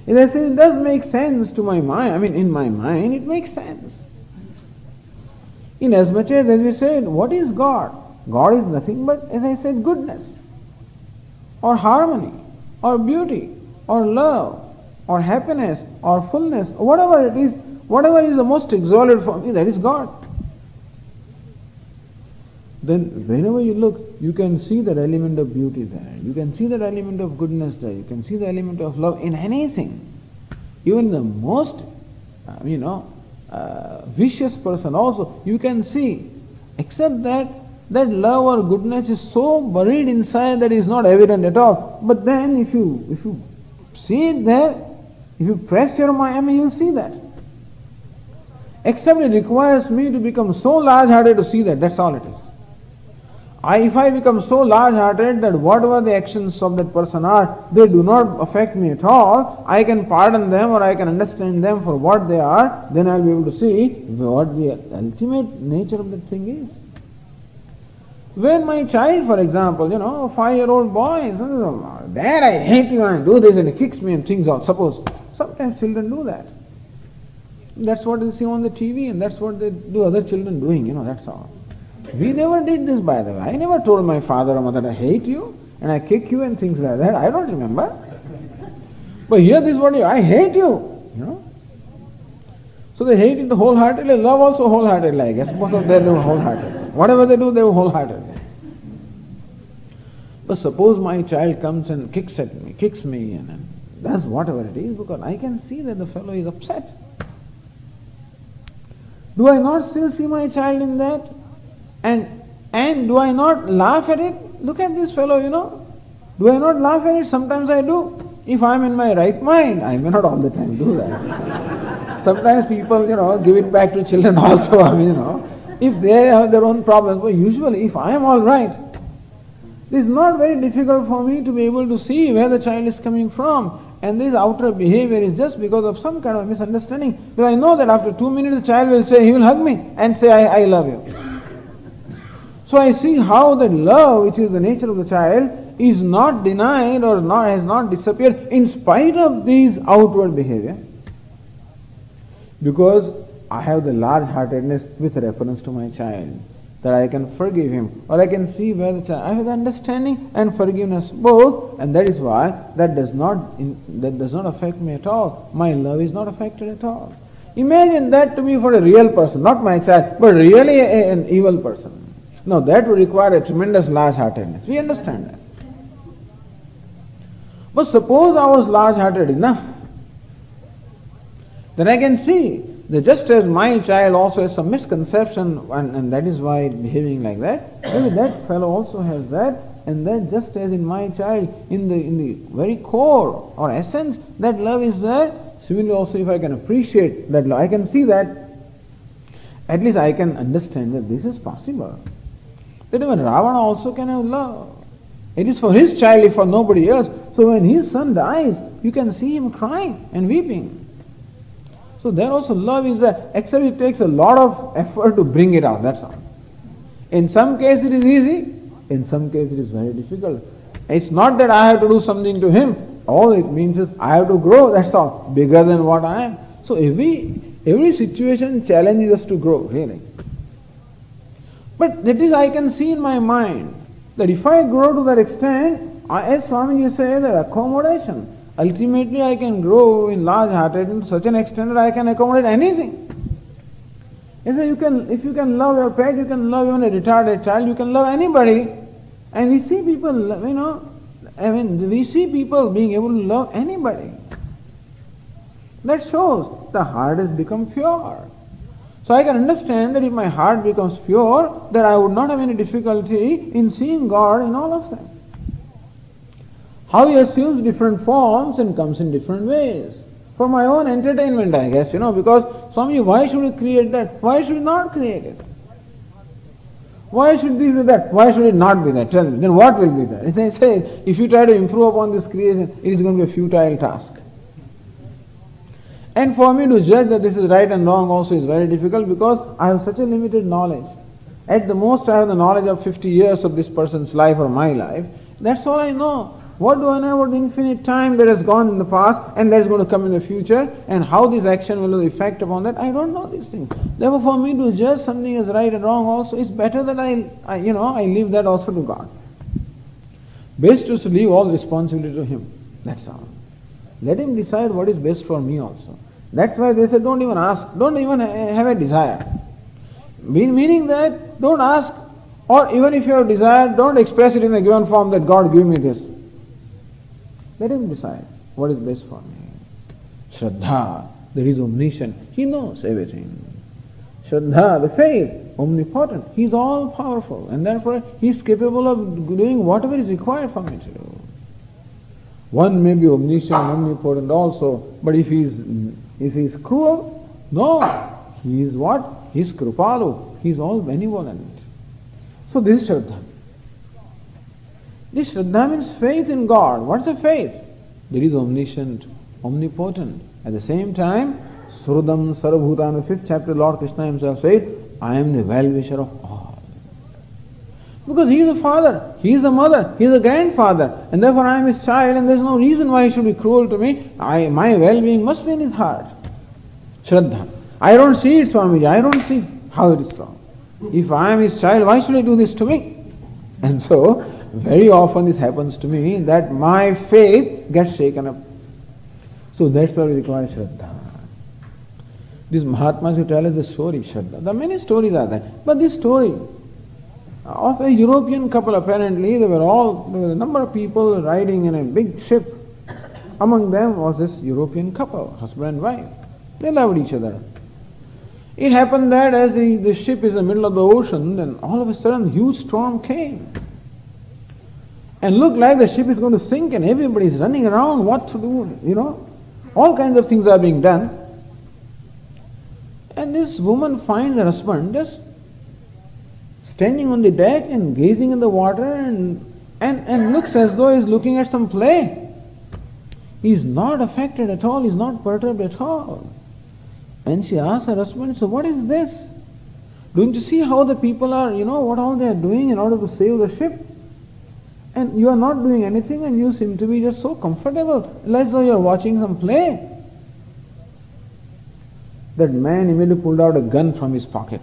As I say, it does make sense to my mind. In my mind it makes sense. In as much as we said, what is God? God is nothing but, as I said, goodness, or harmony, or beauty, or love, or happiness, or fullness, or whatever it is, whatever is the most exalted for me, that is God. Then whenever you look, you can see that element of beauty there. You can see that element of goodness there. You can see the element of love in anything. Even the most, vicious person also, you can see. Except that love or goodness is so buried inside that it is not evident at all. But then if you see it there, if you press your mind, you'll see that. Except it requires me to become so large-hearted to see that. That's all it is. If I become so large-hearted that whatever the actions of that person are, they do not affect me at all, I can pardon them or I can understand them for what they are, then I'll be able to see what the ultimate nature of that thing is. When my child, for example, a 5-year-old boy, Dad, I hate you and I do this, and he kicks me and things out. Suppose, sometimes children do that. That's what they see on the TV and that's what they do other children doing, that's all. We never did this, by the way. I never told my father or mother, I hate you and I kick you and things like that. I don't remember. But here this one, I hate you. So they hate it wholeheartedly, love also wholeheartedly, I guess. Most of them do wholeheartedly. Whatever they do, they do wholeheartedly. But suppose my child comes and kicks me and does whatever it is, because I can see that the fellow is upset. Do I not still see my child in that? And do I not laugh at it? Look at this fellow, Do I not laugh at it? Sometimes I do. If I am in my right mind, I may not all the time do that. Sometimes people, give it back to children also, if they have their own problems. But usually, if I am all right, it is not very difficult for me to be able to see where the child is coming from. And this outer behavior is just because of some kind of misunderstanding. Because I know that after 2 minutes the child will say, he will hug me and say, I love you. So I see how that love, which is the nature of the child, is not denied or has not disappeared in spite of these outward behavior. Because I have the large-heartedness with reference to my child, that I can forgive him, or I can see where the child, I have the understanding and forgiveness both, and that is why that does not affect me at all. My love is not affected at all. Imagine that to be for a real person, not my child, but really an evil person. Now that would require a tremendous large-heartedness. We understand that. But suppose I was large-hearted enough, then I can see that just as my child also has some misconception and that is why it's behaving like that, maybe that fellow also has that, and that just as in my child, in the very core or essence, that love is there. Similarly also, if I can appreciate that love, I can see that, at least I can understand that this is possible. That even Ravana also can have love. It is for his child, if for nobody else. So when his son dies, you can see him crying and weeping. So there also love is there, except it takes a lot of effort to bring it out, that's all. In some cases it is easy, in some cases it is very difficult. It's not that I have to do something to him, all it means is I have to grow, that's all, bigger than what I am. So every situation challenges us to grow, really. But that is, I can see in my mind that if I grow to that extent, as Swamiji says, that accommodation, ultimately I can grow in large-hearted to such an extent that I can accommodate anything. If you can love your pet, you can love even a retarded child, you can love anybody. And we see people, we see people being able to love anybody. That shows the heart has become pure. So I can understand that if my heart becomes pure, that I would not have any difficulty in seeing God in all of them. How he assumes different forms and comes in different ways. For my own entertainment, I guess, because Swami, why should we create that? Why should we not create it? Why should this be that? Why should it not be that? Tell me, then what will be that? As I say, if you try to improve upon this creation, it is going to be a futile task. And for me to judge that this is right and wrong also is very difficult because I have such a limited knowledge. At the most I have the knowledge of 50 years of this person's life or my life. That's all I know. What do I know about the infinite time that has gone in the past and that is going to come in the future, and how this action will have effect upon that? I don't know these things. Therefore for me to judge something as right and wrong also, it's better that I leave that also to God. Best is to leave all responsibility to Him. That's all. Let Him decide what is best for me also. That's why they say don't even ask, don't even have a desire. Meaning that don't ask, or even if you have desire, don't express it in a given form that God give me this. Let Him decide what is best for me. Shraddha, there is omniscient. He knows everything. Shraddha, the faith, omnipotent. He is all powerful, and therefore He is capable of doing whatever is required for me to do. One may be omniscient, omnipotent also, but if he is cruel, no. He is what? He is Kripalu. He is all benevolent. So this is Shraddha. This Shraddha means faith in God. What's the faith? There is omniscient, omnipotent. At the same time, Srudam Sarvabhutanu, 5th chapter, Lord Krishna Himself said, I am the well-wisher of all. Because He is the father, He is the mother, He is the grandfather, and therefore I am His child, and there is no reason why He should be cruel to me. My well-being must be in His heart. Shraddha. I don't see it, Swamiji, I don't see how it is so. If I am His child, why should He do this to me? And so, very often this happens to me, that my faith gets shaken up. So that's why we require Shraddha. These Mahatmas who tell us the story, Shraddha. There are many stories are there. But this story of a European couple, apparently, there were a number of people riding in a big ship. Among them was this European couple, husband and wife. They loved each other. It happened that as the ship is in the middle of the ocean, then all of a sudden a huge storm came. And looked like the ship is going to sink and everybody is running around what to do, All kinds of things are being done. And this woman finds her husband just standing on the deck and gazing in the water and looks as though he's looking at some play. He's not affected at all, he's not perturbed at all. And she asks her husband, so what is this? Don't you see how the people are, what all they are doing in order to save the ship? And you are not doing anything and you seem to be just so comfortable, as though you are watching some play. That man immediately pulled out a gun from his pocket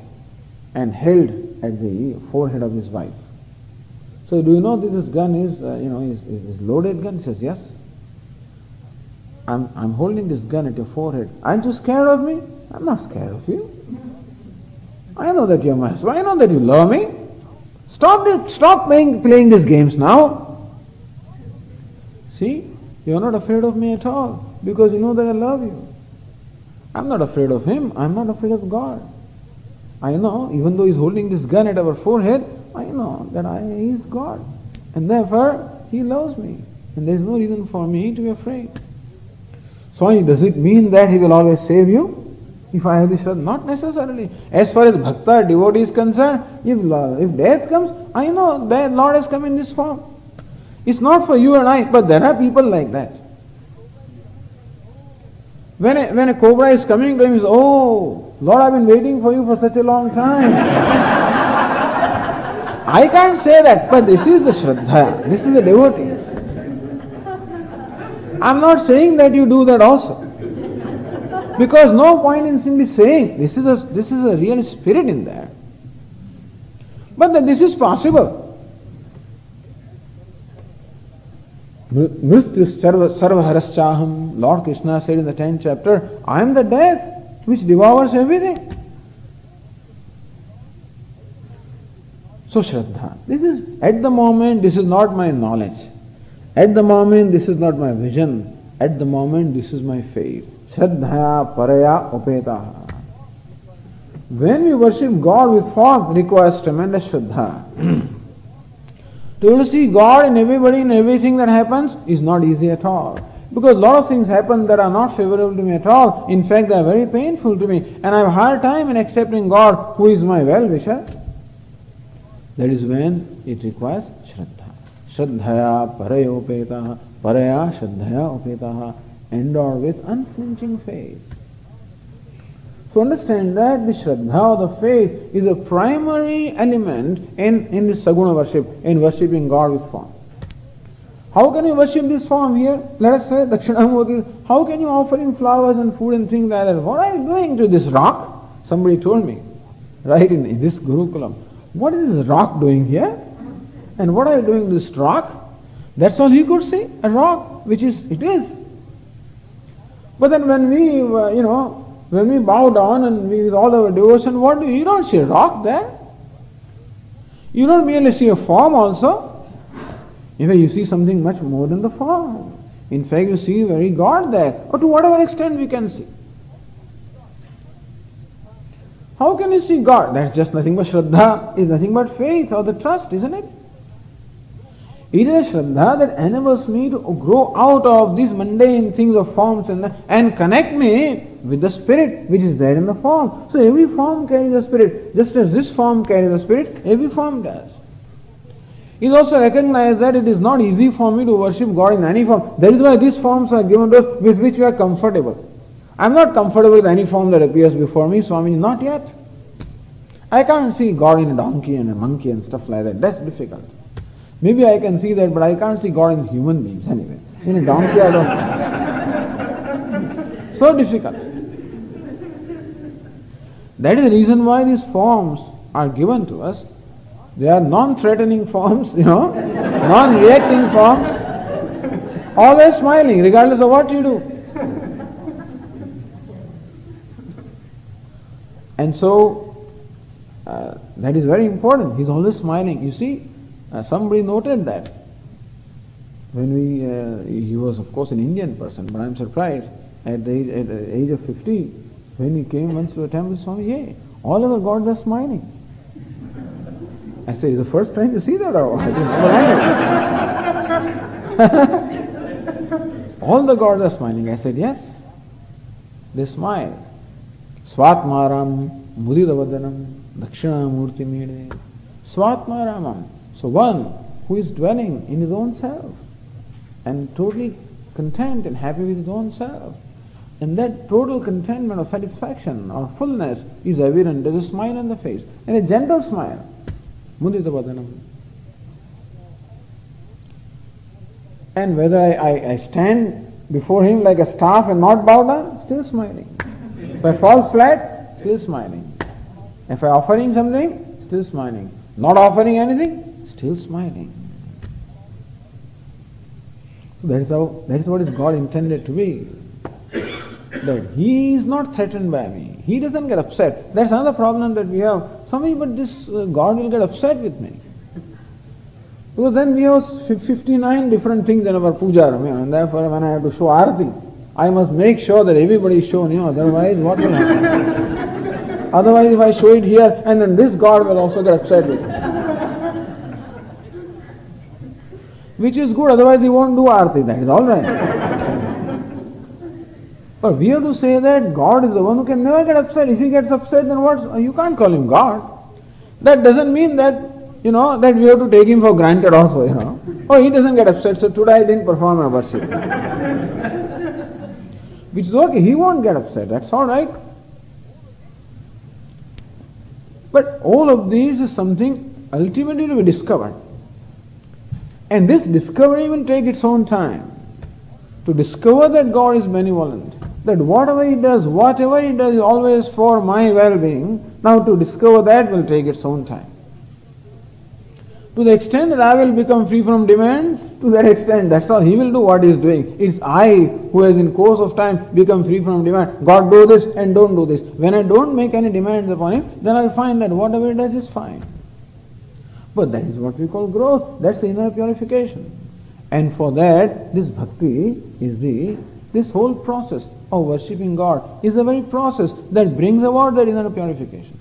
and held at the forehead of his wife. So do you know that this gun is, is loaded gun? He says, yes. I'm holding this gun at your forehead. Aren't you scared of me? I'm not scared of you. I know that you're my husband. I know that you love me. Stop playing these games now. See, you're not afraid of me at all because you know that I love you. I'm not afraid of him. I'm not afraid of God. I know, even though he's holding this gun at our forehead, I know that he is God. And therefore, he loves me. And there's no reason for me to be afraid. So does it mean that he will always save you? If I have this Shraddha? Not necessarily. As far as bhakta, devotee is concerned, if death comes, I know that Lord has come in this form. It's not for you and I, but there are people like that. When a cobra is coming to him, he says, oh, Lord, I've been waiting for you for such a long time. I can't say that, but this is the Shraddha, this is the devotee. I'm not saying that you do that also. Because no point in simply saying, this is a real spirit in there. But that this is possible. Mrityus sarvaharaschaham, Lord Krishna said in the 10th chapter, I am the death which devours everything. So Shraddha, this is, at the moment, this is not my knowledge. At the moment, this is not my vision. At the moment, this is my faith. Shraddhaya paraya upetaha. When we worship God with form, requires tremendous Shraddha. To see God in everybody and everything that happens is not easy at all. Because a lot of things happen that are not favorable to me at all. In fact, they are very painful to me. And I have a hard time in accepting God who is my well-wisher. That is when it requires Shraddha. Shraddhaya paraya upetaha. Paraya Shraddhaya upetaha. Endowed with unflinching faith. So understand that the Shraddha or the faith is a primary element in this Saguna worship, in worshipping God with form. How can you worship this form here? Let us say Dakshinamurti. How can you offer him flowers and food and things like that? What are you doing to this rock? Somebody told me, right in this Gurukulam. What is this rock doing here? And what are you doing to this rock? That's all he could say, a rock, which it is. But then when we, when we bow down and with all our devotion, what do you don't see a rock there? You don't merely see a form also. In fact, you see something much more than the form. In fact, you see very God there, or to whatever extent we can see. How can you see God? That's just nothing but Shraddha, is nothing but faith or the trust, isn't it? It is Shraddha that enables me to grow out of these mundane things of forms and connect me with the spirit which is there in the form. So every form carries a spirit. Just as this form carries a spirit, every form does. It also recognized that it is not easy for me to worship God in any form. That is why these forms are given to us with which we are comfortable. I am not comfortable with any form that appears before me, Swami, not yet. I can't see God in a donkey and a monkey and stuff like that. That's difficult. Maybe I can see that, but I can't see God in human beings anyway. In a donkey I don't. So difficult. That is the reason why these forms are given to us. They are non-threatening forms, non-reacting forms, always smiling regardless of what you do. And so, that is very important. He's always smiling. You see, somebody noted that. When he was of course an Indian person, but I'm surprised at the age of 50, when he came once to a temple, Swami, hey, all our gods are smiling. I said, it's the first time you see that or what? All the gods are smiling. I said, yes, they smile. Swatmaram, Mudidavadanam, Dakshinamurti Mede. Swatmaramam. So one who is dwelling in his own self and totally content and happy with his own self. And that total contentment or satisfaction or fullness is evident. There's a smile on the face and a gentle smile. Mudita Vadanam. And whether I stand before him like a staff and not bow down, still smiling. If I fall flat, still smiling. If I offer him something, still smiling. Not offering anything, still smiling. So that is what is God intended to be. That he is not threatened by me. He doesn't get upset. That's another problem that we have. Somebody, but this God will get upset with me. Because then we have 59 different things in our puja room, and therefore when I have to show arati, I must make sure that everybody is shown, otherwise what will happen? Otherwise if I show it here, and then this God will also get upset with me. Which is good, otherwise he won't do arati, that is alright. But we have to say that God is the one who can never get upset. If he gets upset, then what? You can't call him God. That doesn't mean that, that we have to take him for granted also, Oh, he doesn't get upset, so today I didn't perform my worship. Which is okay, he won't get upset, that's alright. But all of these is something ultimately to be discovered. And this discovery will take its own time. To discover that God is benevolent, that whatever he does is always for my well-being. Now to discover that will take its own time. To the extent that I will become free from demands, to that extent, that's all. He will do what he is doing. It's I who has in course of time become free from demand. God do this and don't do this. When I don't make any demands upon him, then I find that whatever he does is fine. But that is what we call growth. That's the inner purification. And for that, this bhakti is this whole process of worshipping God is the very process that brings about that inner purification.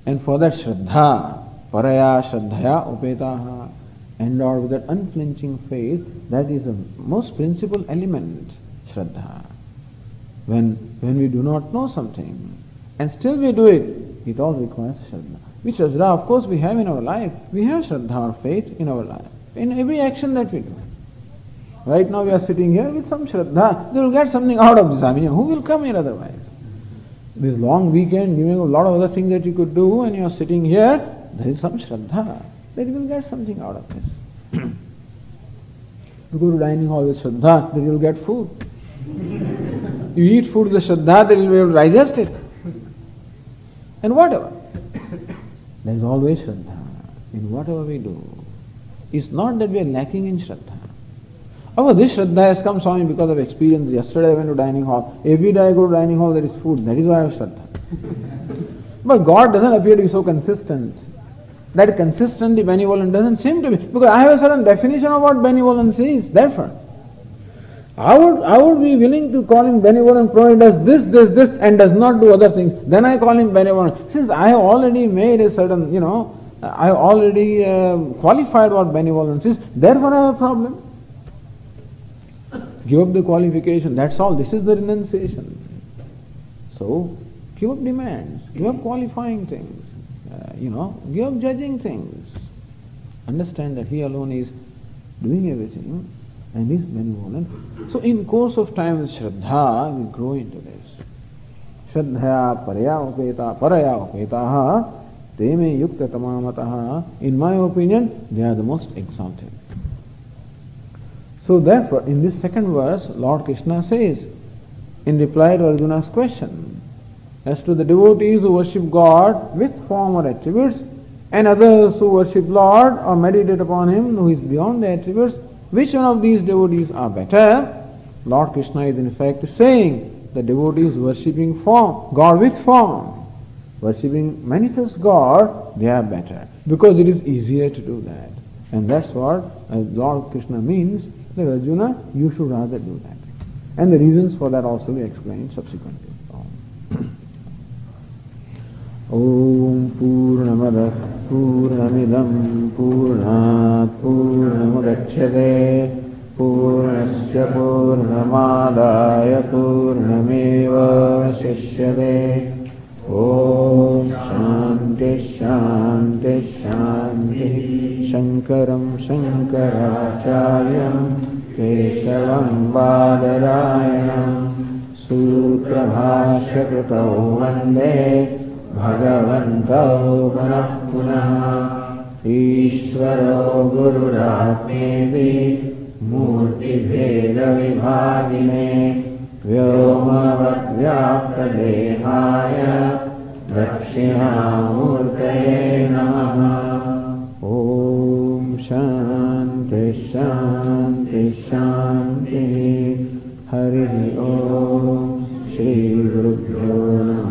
And for that Shraddha, Paraya Shraddhaya Upetaha, endowed with that unflinching faith, that is the most principal element, Shraddha. When we do not know something, and still we do it, it all requires Shraddha. Which Shraddha, of course, we have in our life. We have Shraddha or faith in our life, in every action that we do. Right now we are sitting here with some Shraddha. They will get something out of this. Who will come here otherwise? this long weekend, you have a lot of other things that you could do, and you are sitting here, there is some Shraddha, that you will get something out of this. You go to dining hall with Shraddha, then you will get food. You eat food with Shraddha, then you will be able to digest it. And whatever. There is always Shraddha in whatever we do. It's not that we are lacking in Shraddha. Oh, this Shraddha has come, Swami, because of experience. Yesterday I went to dining hall. Every day I go to dining hall, there is food. That is why I have Shraddha. But God doesn't appear to be so consistent. That consistently benevolent doesn't seem to be. Because I have a certain definition of what benevolence is. Therefore, I would be willing to call him benevolent provided does this and does not do other things. Then I call him benevolent. Since I have already made a certain, I have already qualified what benevolence is, therefore I have a problem. Give up the qualification, that's all. This is the renunciation. So, give up demands, give up qualifying things, give up judging things. Understand that He alone is doing everything and is benevolent. So, in course of time with Shraddha, we grow into this. Shraddhaya paraya upetaha te me yukta tamamataha. In my opinion, they are the most exalted. So therefore, in this second verse, Lord Krishna says, in reply to Arjuna's question, as to the devotees who worship God with form or attributes, and others who worship Lord or meditate upon Him who is beyond the attributes, which one of these devotees are better? Lord Krishna is in fact saying, the devotees worshipping form, God with form, worshipping manifest God, they are better, because it is easier to do that. And that's what Lord Krishna means, that Arjuna, you should rather do that. And the reasons for that also we explain subsequently. Om Purnamada Purnamidam Purnat Purnamudachyate Purnasya Purnamadaya Purnameva Shishyate. Om Shanti Shanti Shanti. Shankaram Shankaracharyam Keshavam Badarayanam Sutrabhashya Kritau Vande Bhagavantau Punah Punah. Ishvaro Gururatmevi Murti Bheda Vibhagine Vyomavad Vyapta Dehaya Dakshinamurtaye Namaha. Om Shanti Shanti Shanti. Hari Om Shri Guru Bhyo Namaha.